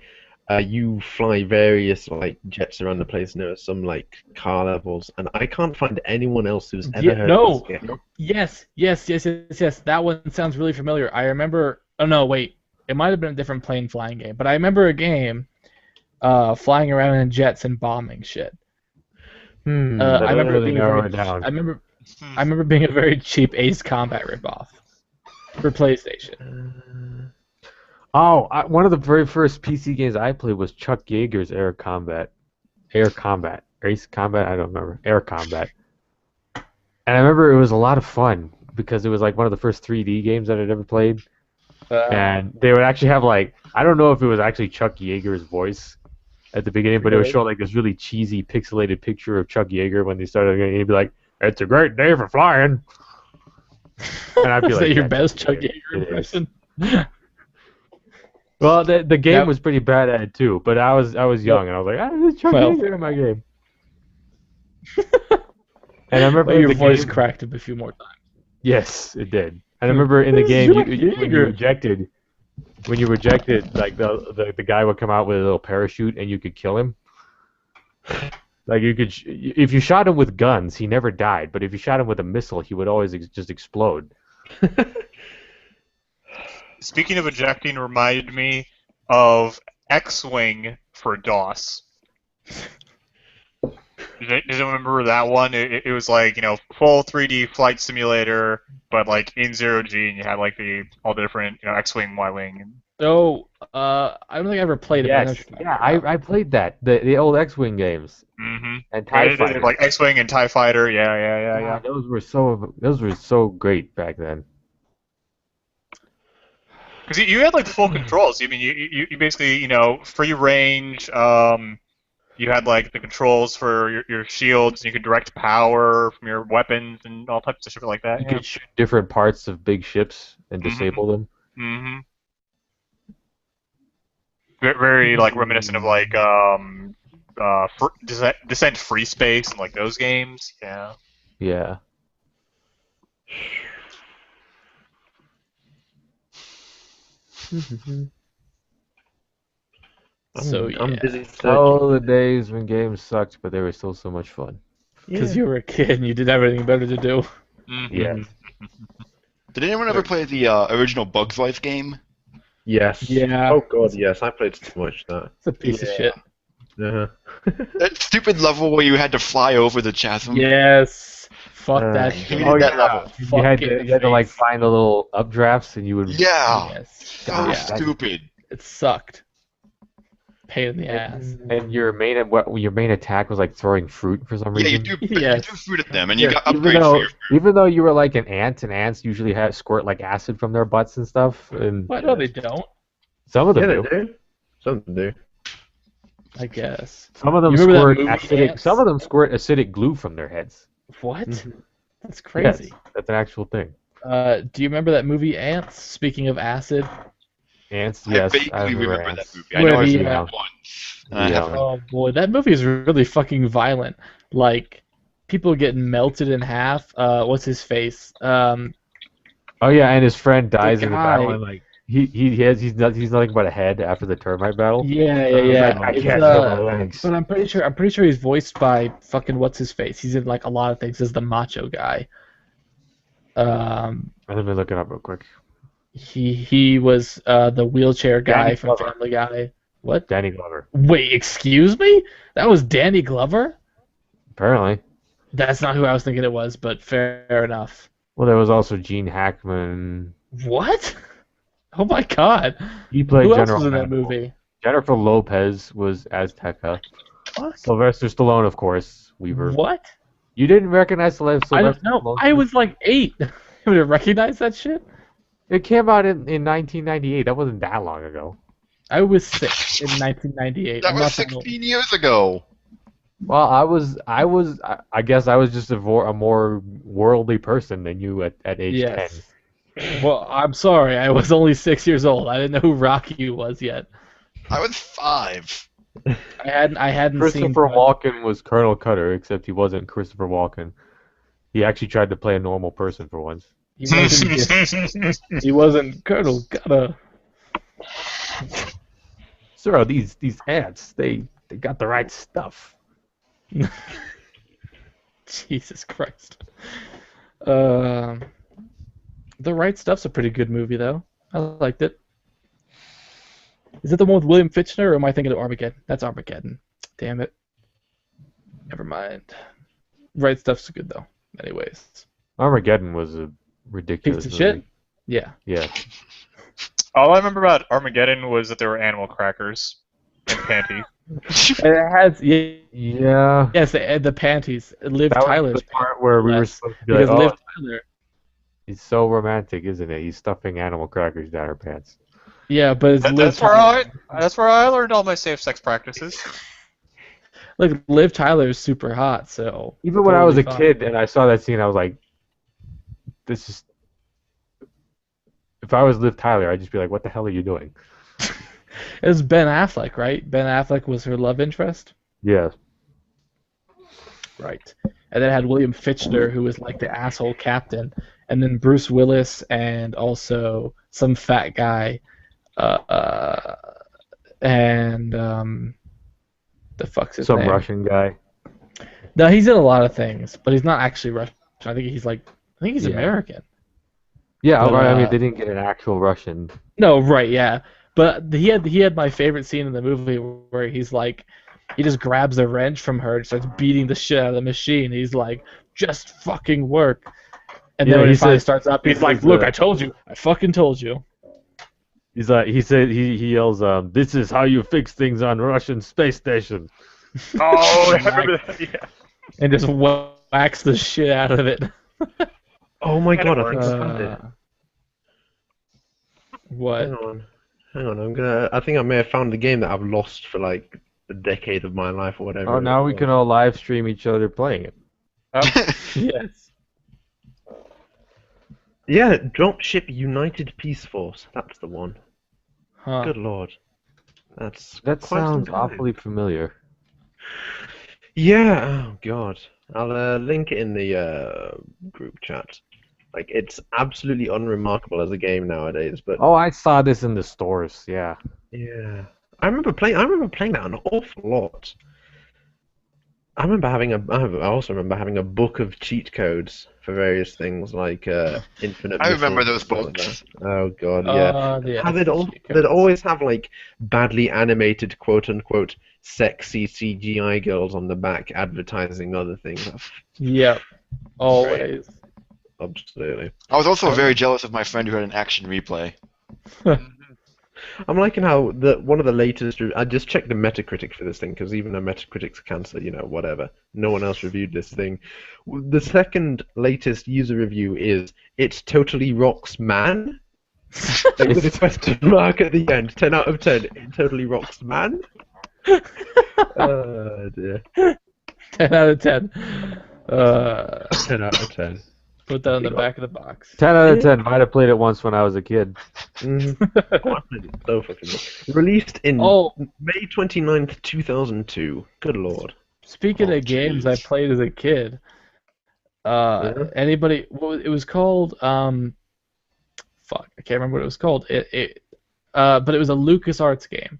you fly various like jets around the place, and there are some like car levels. And I can't find anyone else who's ever heard of this game. Yes. That one sounds really familiar. I remember. Oh no, wait. It might have been a different plane flying game, but I remember a game flying around in jets and bombing shit. I remember really being a narrow very, it down. I remember being a very cheap Ace Combat ripoff for PlayStation. One of the very first PC games I played was Chuck Yeager's Ace Combat, I don't remember, Air Combat. And I remember it was a lot of fun because it was like one of the first 3D games that I'd ever played. And they would actually have like, I don't know if it was actually Chuck Yeager's voice at the beginning, but it would show like this really cheesy pixelated picture of Chuck Yeager when they started, and he'd be like, "It's a great day for flying." And I'd be Is like, that your "Yeah, best Chuck it Yeager is." impression? Well, the game Yep. was pretty bad at it too, but I was young and I was like, "Ah, there's Chuck Yeager in my game." And I remember Well, your the voice game, cracked up a few more times. yes, it did. And I remember in the This is game, Chuck when Yeager. you rejected, like the guy would come out with a little parachute and you could kill him. Like you could, if you shot him with guns, he never died. But if you shot him with a missile, he would always just explode. Speaking of ejecting, reminded me of X-Wing for DOS. Does anyone remember that one? It was like, full 3D flight simulator, but like in 0G, and you had like all the different, X-Wing, Y-Wing. Oh, I don't think I ever played it. But I know Yes, what you're yeah, talking about. I played that. The old X-wing games Mm-hmm. and TIE Fighter. Like X-Wing and TIE Fighter, yeah. God, those were so great back then. Because you had like the full controls. I mean, you basically, free range. You had like the controls for your shields. You could direct power from your weapons and all types of shit like that. You could shoot different parts of big ships and disable them. Mm-hmm. Very like reminiscent of like Descent Free Space and like those games. Yeah. Yeah. I'm busy searching. Oh, the days when games sucked, but they were still so much fun. Because you were a kid and you did everything better to do. Mm-hmm. Yeah. Did anyone ever play the original Bugs Life game? Yes. Yeah. Oh god, yes. I played too much of that. It's a piece of shit. Uh-huh. That stupid level where you had to fly over the chasm. Yes. Fuck that Hated shit. that level. You had to like find the little updrafts, and you would. Yeah. Yes. So Yeah. stupid. It sucked. Pain in the ass. And your main attack was like throwing fruit for some Yeah, reason. you Yes. threw fruit at them, and you got even upgrades though for your fruit. even though you were like an ant, and ants usually squirt like acid from their butts and stuff. And What? No, they don't. some of them Yeah, do. they do. Some do. I guess. Some of them You remember that squirt movie, acidic. Ants? Some of them squirt acidic glue from their heads. What? Mhm. That's crazy. Yes, that's an actual thing. Do you remember that movie Ants? Speaking of acid. Ants, I yes, vaguely I remember ants. that movie. I know Where I've he, seen uh, it once. And I Yeah. haven't. Oh boy, that movie is really fucking violent. Like people getting melted in half. What's his face? Oh yeah, and his friend dies in the guy- battle, and like he's nothing but a head after the termite battle. Yeah. I It's, can't feel my legs. But I'm pretty sure he's voiced by fucking what's his face. He's in like a lot of things as the macho guy. Let me look it up real quick. He was the wheelchair guy Danny from Glover. Family Guy. What? Danny Glover. Wait, excuse me? That was Danny Glover? Apparently. That's not who I was thinking it was, but fair enough. Well, there was also Gene Hackman. What? Oh my god. He played Who else General was in that Hannibal. movie? Jennifer Lopez was Azteca. Fuck. Sylvester Stallone, of course. Weaver. What? You didn't recognize Sylvester I don't know. Stallone? I was like 8. You would have recognized that shit? It came out in 1998. That wasn't that long ago. I was 6 in 1998. That I'm was not that old. 16 years ago. Well, I guess I was just a more worldly person than you at age Yes. Well, I'm sorry. I was only 6 years old. I didn't know who Rocky was yet. I was 5. I hadn't seen. Christopher Walken was Colonel Cutter, except he wasn't Christopher Walken. He actually tried to play a normal person for once. He wasn't Colonel Cutter. Sir, these ants, they got the right stuff. Jesus Christ. The Right Stuff's a pretty good movie, though. I liked it. Is it the one with William Fichtner, or am I thinking of Armageddon? That's Armageddon. Damn it. Never mind. Right Stuff's good, though. Anyways. Armageddon was a ridiculous Piece of movie. shit? Yeah. Yeah. All I remember about Armageddon was that there were animal crackers and panties. And it has... Yeah. Yes, the panties. Liv That Tyler's was the part where we were Yes, supposed to be like, because oh, Liv Tyler... he's so romantic, isn't it? He's stuffing animal crackers down her pants. Yeah, but it's Liv Tyler. That's where I learned all my safe sex practices. Like, Liv Tyler is super hot, so... Even when I was a totally kid and I saw that scene, I was like, this is... If I was Liv Tyler, I'd just be like, what the hell are you doing? It was Ben Affleck, right? Ben Affleck was her love interest? Yeah. Right. And then it had William Fichtner, who was like the asshole captain. And then Bruce Willis and also some fat guy. The fuck's his Some name? Russian guy. No, he's in a lot of things, but he's not actually Russian. I think he's Yeah. American. Yeah, But, I mean, they didn't get an actual Russian. No, right, yeah. But he had my favorite scene in the movie where he's like, he just grabs a wrench from her and starts beating the shit out of the machine. He's like, just fucking work. And then when he finally starts up, he's like, look, I told you. I fucking told you. He's like, he yells, this is how you fix things on Russian space station. Oh, I remember that, yeah. And just whacks the shit out of it. Oh my god, I think I Uh, found it. What? Hang on, I think I may have found the game that I've lost for like a decade of my life or whatever. Oh, now we can all live stream each other playing it. Yes. Yeah, Dropship United Peace Force. That's the one. Huh. Good lord. That quite some sounds time. awfully familiar. Yeah, oh god. I'll link it in the group chat. Like, it's absolutely unremarkable as a game nowadays, but Oh, I saw this in the stores, yeah. yeah. I remember playing that an awful lot. I also remember having a book of cheat codes for various things like infinite. I remember missiles those and stuff books. like that. Oh god, yeah. Yeah. How they'd always have like badly animated quote unquote sexy CGI girls on the back advertising other things. Yep. Always. Absolutely. I was also very jealous of my friend who had an action replay. I'm liking how one of the latest. I just checked the Metacritic for this thing because even though Metacritic's cancer, whatever. No one else reviewed this thing. The second latest user review is "It totally rocks, man." Like with a question mark at the end. 10 out of 10. It totally rocks, man. Oh dear. 10 out of 10. 10 out of 10. Put that on the back of the box. 10 out of 10. Might have played it once when I was a kid. Mm-hmm. Oh, I played it so fucking good. Released in May 29th, 2002. Good lord. Speaking of games I played as a kid, anybody? It was called. Fuck, I can't remember what it was called. But it was a LucasArts game.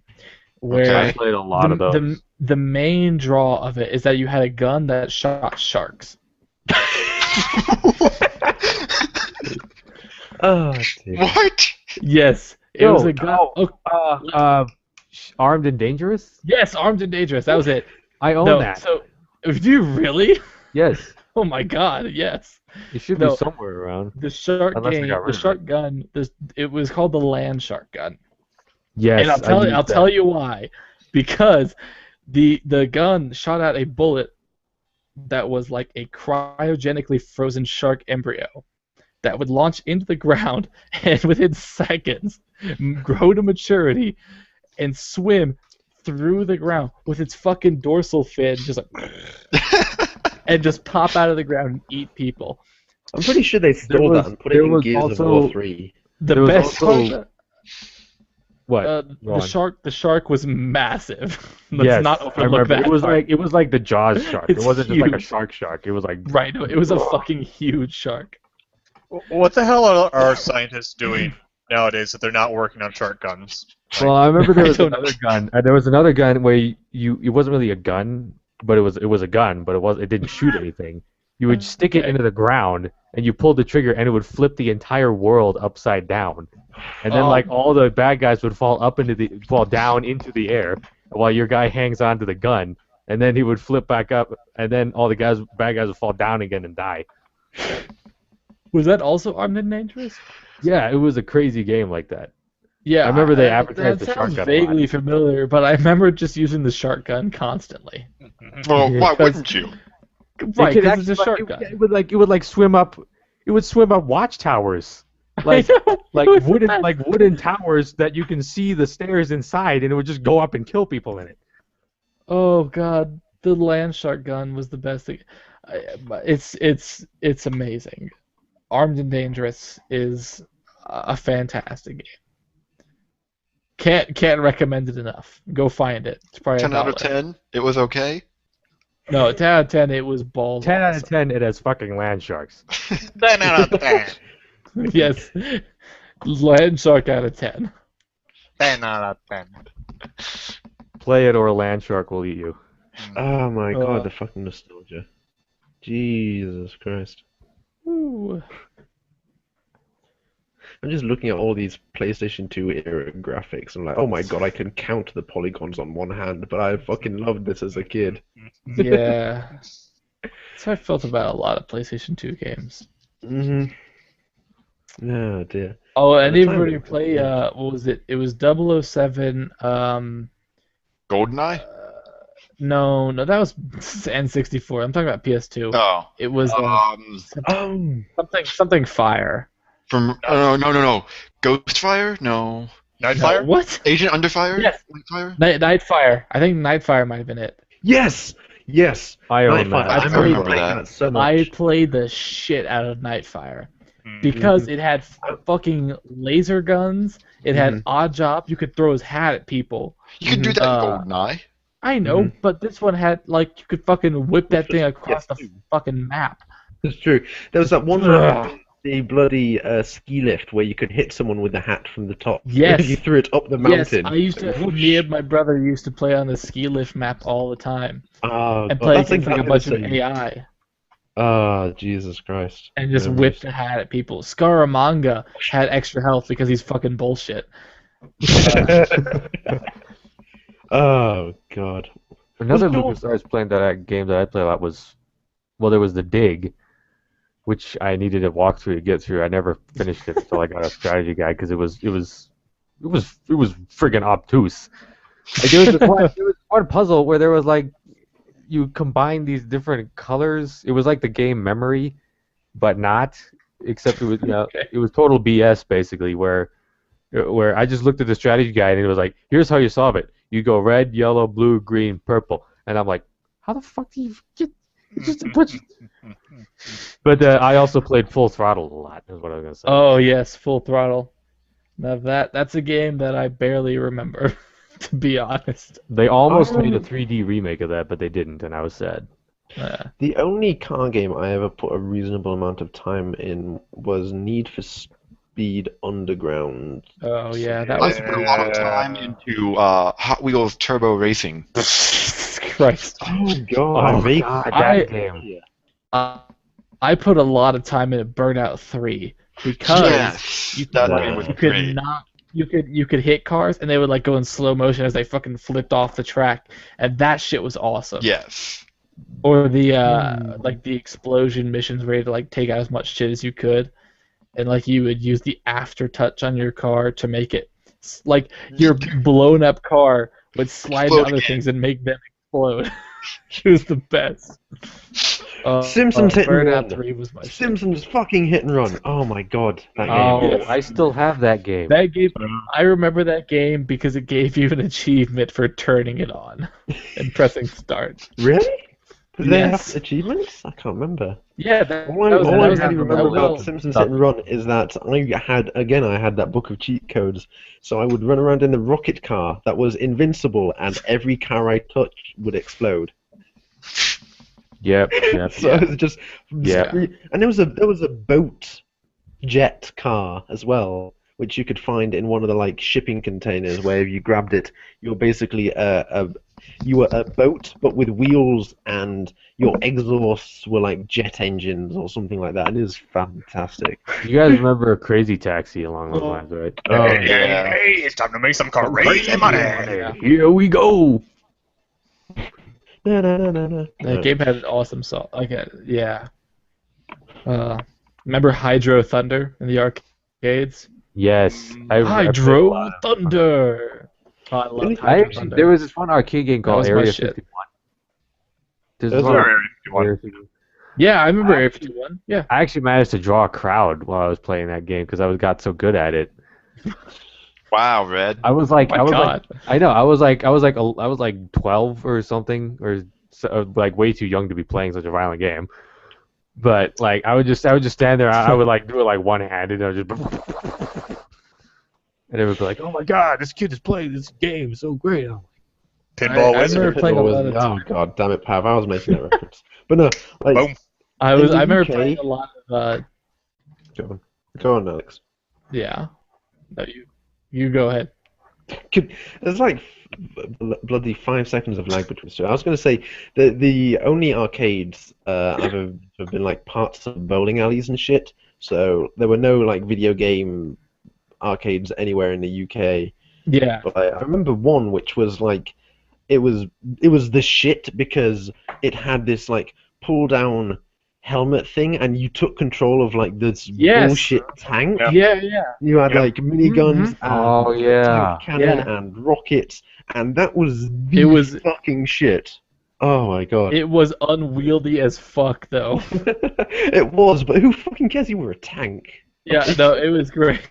Where I played a lot of those. The main draw of it is that you had a gun that shot sharks. Oh, dear. What? Yes, it was a gun. Armed and Dangerous? Yes, Armed and Dangerous. That was it. I own that. So, do you really? Yes. Oh my God, yes. It should be somewhere around. The shark Unless I game, got rid the of shark gun. It was called the land shark gun. Yes. And I'll tell you why. Because the gun shot out a bullet that was like a cryogenically frozen shark embryo that would launch into the ground and within seconds grow to maturity and swim through the ground with its fucking dorsal fin just like and just pop out of the ground and eat people. I'm pretty sure they stole that and put it in Gears of War 3. The best part. What? The shark was massive. Let's Yes, not I overlook remember. that. It was like the Jaws shark. It It's wasn't just like a huge. shark. It was like Right, no, it was a fucking huge shark. What the hell are scientists doing nowadays that they're not working on shark guns? Well, I remember there was I don't another gun. There was another gun where it wasn't really a gun, but it was a gun, but it didn't shoot anything. You would stick it into the ground, and you pulled the trigger, and it would flip the entire world upside down, and then like all the bad guys would fall down into the air, while your guy hangs onto the gun, and then he would flip back up, and then all the bad guys would fall down again and die. Was that also Armed and Dangerous? Yeah, it was a crazy game like that. Yeah, I remember they advertised the that shark sounds gun a vaguely lot. familiar, but I remember just using the shark gun constantly. Well, why wouldn't you? Right, It could because it's a actually, shark like, gun. it would like swim up. It would swim up watchtowers, like I know, like it was the wooden best. wooden towers that you can see the stairs inside, and it would just go up and kill people in it. Oh god, the land shark gun was the best thing. It's amazing. Armed and Dangerous is a fantastic game. Can't recommend it enough. Go find it. It's probably 10 out of $1. 10. It was okay. No, 10 out of 10. It was balls. 10 out of awesome. 10, it has fucking land sharks. 10 out of 10. Yes, land shark out of 10. 10 out of 10. Play it or a land shark will eat you. Oh my god, the fucking nostalgia. Jesus Christ. Ooh. I'm just looking at all these PlayStation 2 era graphics. I'm like, oh my god, I can count the polygons on one hand, but I fucking loved this as a kid. Yeah. That's how I felt about a lot of PlayStation 2 games. Mm-hmm. Oh dear. Oh, At the time, anybody it was play, good. what was it? It was 007, GoldenEye? no, that was N64. I'm talking about PS2. Oh. It was something Fire. From no. Ghostfire? No. Nightfire? No, what? Agent Underfire? Yes. Nightfire? Nightfire. I think Nightfire might have been it. Yes! Yes! I own Nightfire. that. I remember remember playing that. that so I much. played the shit out of Nightfire because it had fucking laser guns. It had odd job. You could throw his hat at people. You can do that in GoldenEye. I know, but this one had like you could fucking whip that thing across the fucking map. It's true. There was that one map, the bloody ski lift where you could hit someone with the hat from the top. Yes. You threw it up the Yes, mountain. I used to. Me and my brother used to play on the ski lift map all the time and play that's against like a exactly bunch the of same. AI Oh, Jesus Christ. and just Memories. whip the hat at people. Scaramanga had extra health because he's fucking bullshit. Oh, God. Another Was LucasArts game that I played a lot was, well, there was The Dig, which I needed a walkthrough to get through. I never finished it until I got a strategy guide because it was friggin' obtuse. Like, there was one puzzle where there was like you combine these different colors. It was like the game Memory, but not. Except it was it was total BS basically. Where I just looked at the strategy guide and it was like, here's how you solve it. You go red, yellow, blue, green, purple, and I'm like, how the fuck do you get? But I also played Full Throttle a lot. Is what I was gonna say. Oh yes, Full Throttle. Now that's a game that I barely remember, to be honest. They almost made a 3D remake of that, but they didn't, and I was sad. The only car game I ever put a reasonable amount of time in was Need for Speed Underground. Oh yeah, that I was spent a lot of time into Hot Wheels Turbo Racing. Christ. Oh, God. that game. I put a lot of time into Burnout 3 because Yes, you that could, game was you could great. not you could hit cars and they would like go in slow motion as they fucking flipped off the track, and that shit was awesome. Yes. Or the like the explosion missions where you had to like take out as much shit as you could, and like you would use the aftertouch on your car to make it like your blown up car would slide Explode into other again. things and make them explode. It was the best. Simpsons Hit and Burnout Run. 3 was my shit. Simpsons fucking Hit and Run. Oh, my God. That game. Oh, I still have that game. That game, I remember that game because it gave you an achievement for turning it on and pressing start. Really? Did they Yes. have achievements? I can't remember. Yeah, that All I was really remember will. about Simpsons Hit and Run is that I had that book of cheat codes, so I would run around in the rocket car that was invincible, and every car I touched would explode. Yep. So it was just Yeah. and there was a boat jet car as well, which you could find in one of the like shipping containers where if you grabbed it, you're basically you were a boat but with wheels and your exhausts were like jet engines or something like that. And it was fantastic. You guys remember Crazy Taxi along those lines, right? Oh, yeah. Hey, it's time to make some crazy money. Here we go. No, no, no, no, no. That game had an awesome song. Yeah. Remember Hydro Thunder in the arcades? Yes. Hydro Thunder. Oh, I love Hydro Thunder. There was this one arcade game called was my Area shit. 51. There's Those one are- Area 51. Yeah, I remember Area 51. Yeah. I actually managed to draw a crowd while I was playing that game because I got so good at it. Wow, Red. I was like, Oh my God. I know, I was like 12 or something, or so, like way too young to be playing such a violent game. But like, I would just stand there. I would like do it like one-handed, and I would just, and it would be like, oh my God, this kid is playing this game so great. I'm like, Pinball I Wizard. remember playing a lot of. Oh god, damn it, Pav! I was making that reference. But no, like Boom. I in the remember UK playing a lot of. go on, Alex. Yeah. No, you go ahead. There's like bloody 5 seconds of lag between two. I was going to say the only arcades I've ever been like parts of bowling alleys and shit. So there were no like video game arcades anywhere in the UK. Yeah. But I remember one which was like it was the shit because it had this like pull down helmet thing and you took control of like this Yes. bullshit tank. Yeah. Yeah. You had Yep. like miniguns and Oh, yeah. tank cannon Yeah. and rockets, and that was the It was- fucking shit. Oh my god. It was unwieldy as fuck, though. It was, but who fucking cares you were a tank? Yeah, no, it was great.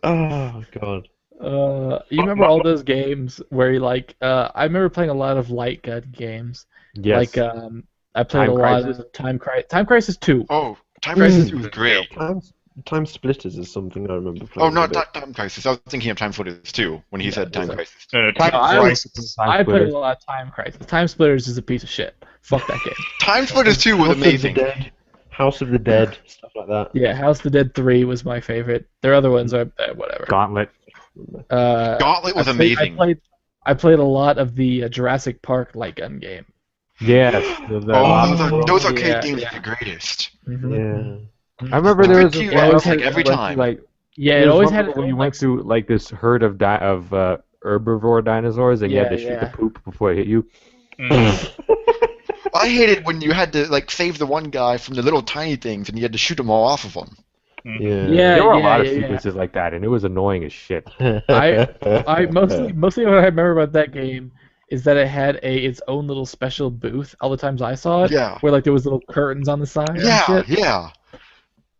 Oh god. You remember all those games where you like? I remember playing a lot of light gun games. yes. Like, I played Time a lot Crisis? of Time Crisis 2. Oh, Time Crisis was great. Time Splitters is something I remember Oh, playing. not a bit. Time Crisis. I was thinking of Time Splitters too when he said Time Crisis. Time I- Crisis. I played a lot of Time Crisis. Time Splitters is a piece of shit. Fuck that game. Time Splitters 2 was House amazing. of the Dead, House of the Dead, stuff like that. Yeah, House of the Dead 3 was my favorite. Their other ones are whatever. Gauntlet. Gauntlet was amazing. I played a lot of the Jurassic Park light gun game. Yes. Oh, those arcade Yeah, games yeah. are the greatest. Yeah. I remember there was Good one games, where like, every you went time. to, like, Yeah, there it was always one had when you went through like this herd of herbivore dinosaurs and you had to shoot the Yeah. poop before it hit you. I hated when you had to like save the one guy from the little tiny things and you had to shoot them all off of them. Yeah. Yeah, There were a yeah, lot of yeah, yeah. sequences like that, and it was annoying as shit. I mostly what I remember about that game is that it had its own little special booth all the times I saw it. Yeah. Where like there was little curtains on the side. And Yeah, shit. yeah.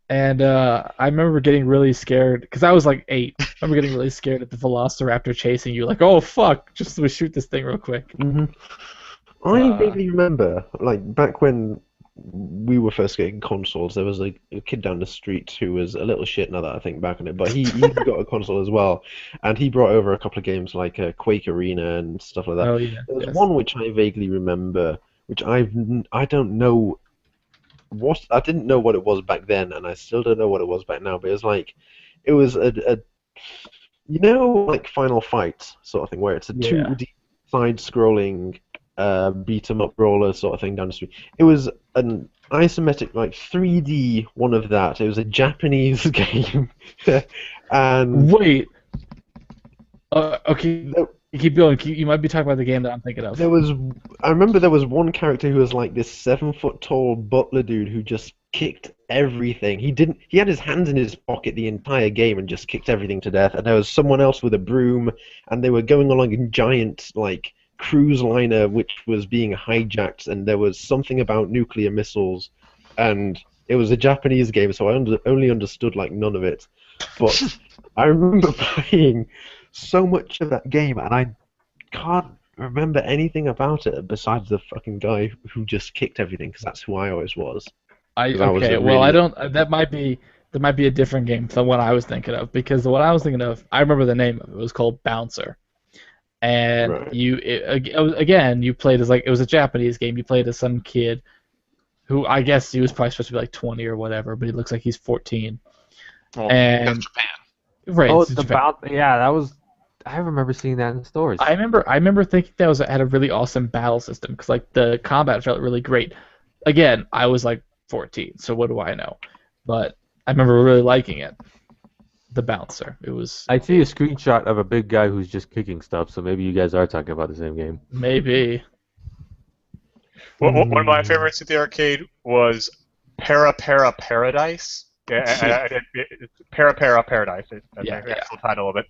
And I remember getting really scared because I was like 8. I remember getting really scared at the Velociraptor chasing you. Like, oh fuck, just we shoot this thing real quick. I vaguely remember, like, back when we were first getting consoles, there was a kid down the street who was a little shit now that I think back on it, but he got a console as well, and he brought over a couple of games like Quake Arena and stuff like that. Oh yeah. There was yes. one which I vaguely remember, which I don't know what, I didn't know what it was back then, and I still don't know what it was back now, but it was like, it was a you know, like Final Fight sort of thing, where it's a Yeah. 2D side-scrolling beat 'em up brawler sort of thing down the street. It was an isometric, like 3D one of that. It was a Japanese game, and Wait. Okay. there, You keep going. You might be talking about the game that I'm thinking of. there was. I remember there was one character who was like this 7-foot tall butler dude who just kicked everything. He had his hands in his pocket the entire game and just kicked everything to death. And there was someone else with a broom, and they were going along a giant like cruise liner which was being hijacked, and there was something about nuclear missiles, and it was a Japanese game, so I only understood like none of it. But I remember playing so much of that game, and I can't remember anything about it besides the fucking guy who just kicked everything, because that's who I always was. Okay. Well, I don't. That might be a different game than what I was thinking of, because the one I was thinking of, I remember the name of it. It was called Bouncer, and Right. you played as, like, it was a Japanese game. You played as some kid who, I guess he was probably supposed to be like 20 or whatever, but he looks like he's 14. Well, And that's Japan. right, Oh, it's it's Japan. about that was. I remember seeing that in stores. I remember thinking that had a really awesome battle system, because, like, the combat felt really great. Again, I was like 14, so what do I know? But I remember really liking it. The Bouncer. It was I see a screenshot of a big guy who's just kicking stuff, so maybe you guys are talking about the same game. maybe. One of my favorites at the arcade was Para Paradise. Para Paradise. That's Yeah, the actual title of it.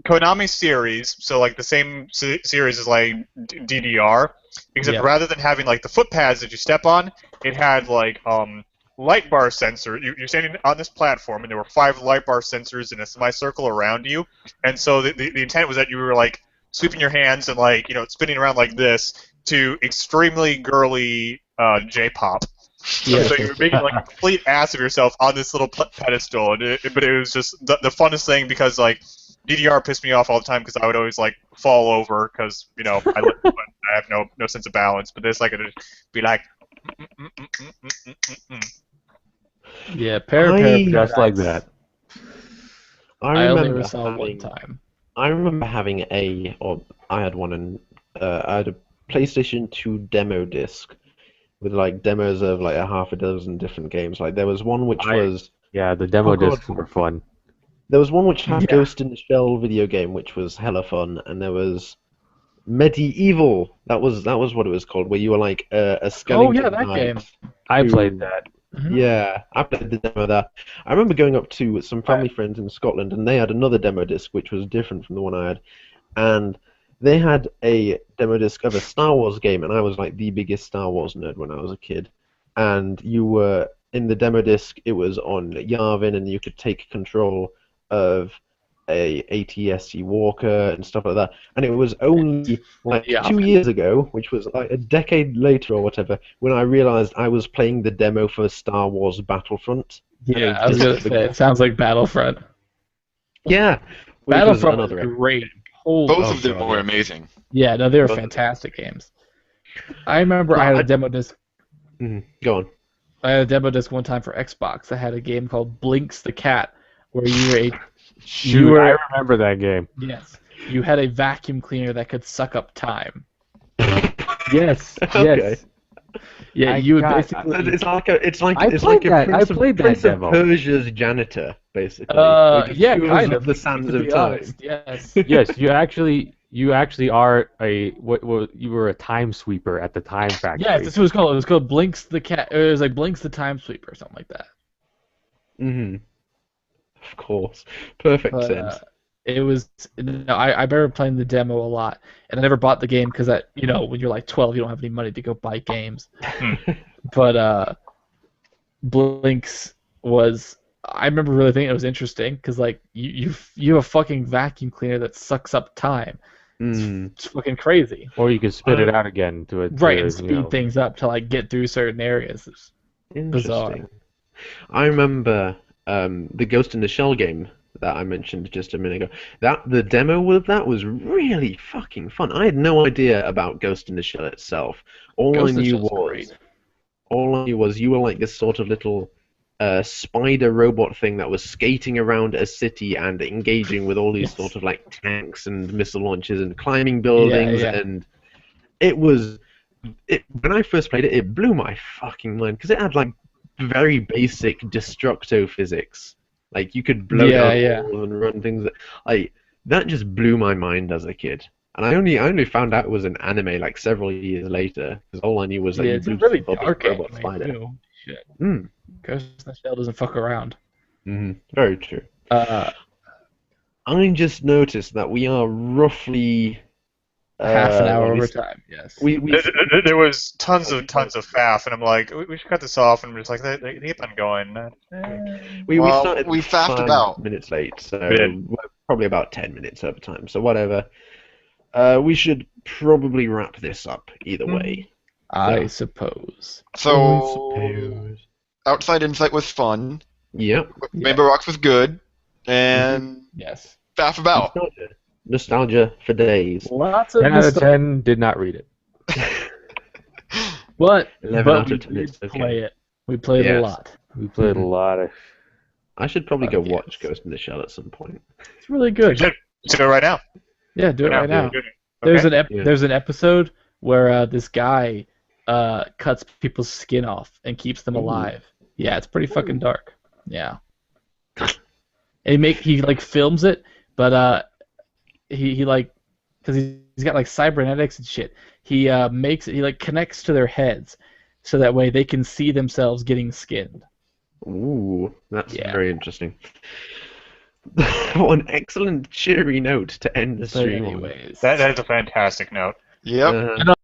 Konami series, so like the same series as like DDR, except Yeah. rather than having like the footpads that you step on, it had like light bar sensor. You're standing on this platform, and there were 5 light bar sensors in a semicircle around you, and so the intent was that you were like sweeping your hands and, like, spinning around like this to extremely girly J-pop. Yeah. So you were making like a complete ass of yourself on this little pedestal, but it was just the funnest thing, because like DDR pissed me off all the time because I would always like fall over because I have no sense of balance. But this, like, it'd be like. Yeah, Just like that. I only remember ever saw it one having, time. I remember having I had one, and I had a PlayStation 2 demo disc with like demos of like a half a dozen different games. Like there was one which was Yeah, the demo Oh, God. discs were fun. there was one which had Yeah. Ghost in the Shell video game, which was hella fun, and there was Medieval. That was what it was called, where you were like a skeleton. Oh yeah, that knight. game. I Who- played that. Mhm. Yeah, I played the demo of that. I remember going up to some family friends in Scotland, and they had another demo disc which was different from the one I had, and they had a demo disc of a Star Wars game, and I was like the biggest Star Wars nerd when I was a kid. And you were in the demo disc, it was on Yavin, and you could take control of a ATSC Walker and stuff like that. And it was only like Yeah. 2 years ago, which was like a decade later or whatever, when I realized I was playing the demo for Star Wars Battlefront. Yeah, I was gonna say, it sounds like Battlefront. Yeah, which was Battlefront was another. great. Holy Both of them God, were yeah. amazing. Yeah, no, they were Both- fantastic games. I remember I had a demo disc. Go on. I had a demo disc one time for Xbox. I had a game called Blinks the Cat, where you were Shoot, were- I remember that game. you had a vacuum cleaner that could suck up time. Yes, Okay. yes. Yeah, I you would got- basically. It's like a I it's played like a that. Prince I of, played that Prince of demo. Persia's janitor, basically. Yeah, Who kind was of. the sands To of be time. honest, yes. Yes, you actually are you were a time sweeper at the time factory. Yeah, that's what it was called. It was called Blinks the Cat. It was like Blinks the Time Sweeper or something like that. Mm-hmm. Of course, perfect But, sense. it was. No, I remember playing the demo a lot, and I never bought the game because when you're like 12, you don't have any money to go buy games. But Blinks was. I remember really thinking it was interesting because like you have a fucking vacuum cleaner that sucks up time. It's fucking crazy. Or you could spit it out again to it. Right, and speed things up to like get through certain areas. It's bizarre. Interesting. I remember the Ghost in the Shell game that I mentioned just a minute ago. The demo of that was really fucking fun. I had no idea about Ghost in the Shell itself. Ghost in the I Shell's great. knew was you were like this sort of little spider robot thing that was skating around a city and engaging with all these Yes. sort of like tanks and missile launches and climbing buildings, yeah. and when I first played it, it blew my fucking mind because it had like very basic destructo physics. Like you could blow down walls and run things that just blew my mind as a kid. And I only found out it was an anime like several years later because all I knew was that you it's a blew really stuff up a dark robot anime spider. too. Shit. Mm. Ghost in the Shell doesn't fuck around. Very true. I just noticed that we are roughly Half an hour let me over see. time. Yes. We There was tons of faff, and I'm like, we should cut this off, and we're just like, they keep on going. we Well, started we faffed 5 about. minutes late, so We did. we're probably about 10 minutes over time. So whatever. We should probably wrap this up either way. I suppose. So, Outside Insight was fun. Yep. Rainbow Rocks was good. And Yes. faff about. Nostalgia for days. Lots of 10 out of 10 did not read it. But 11 but out we of 10 did is okay. play it. We played a Yes. lot. We played a lot of. I should probably go Yes. watch Ghost in the Shell at some point. It's really good. Let's do it right now. Yeah, do it right now. Do it. There's Okay. there's an episode where this guy cuts people's skin off and keeps them alive. Yeah, it's pretty fucking dark. Yeah. And he like films it, but he like, because he's got like cybernetics and shit. He like connects to their heads, so that way they can see themselves getting skinned. Ooh, that's Yeah. very interesting. What an excellent cheery note to end the But stream on. anyways, That is a fantastic note. Yep. Uh, and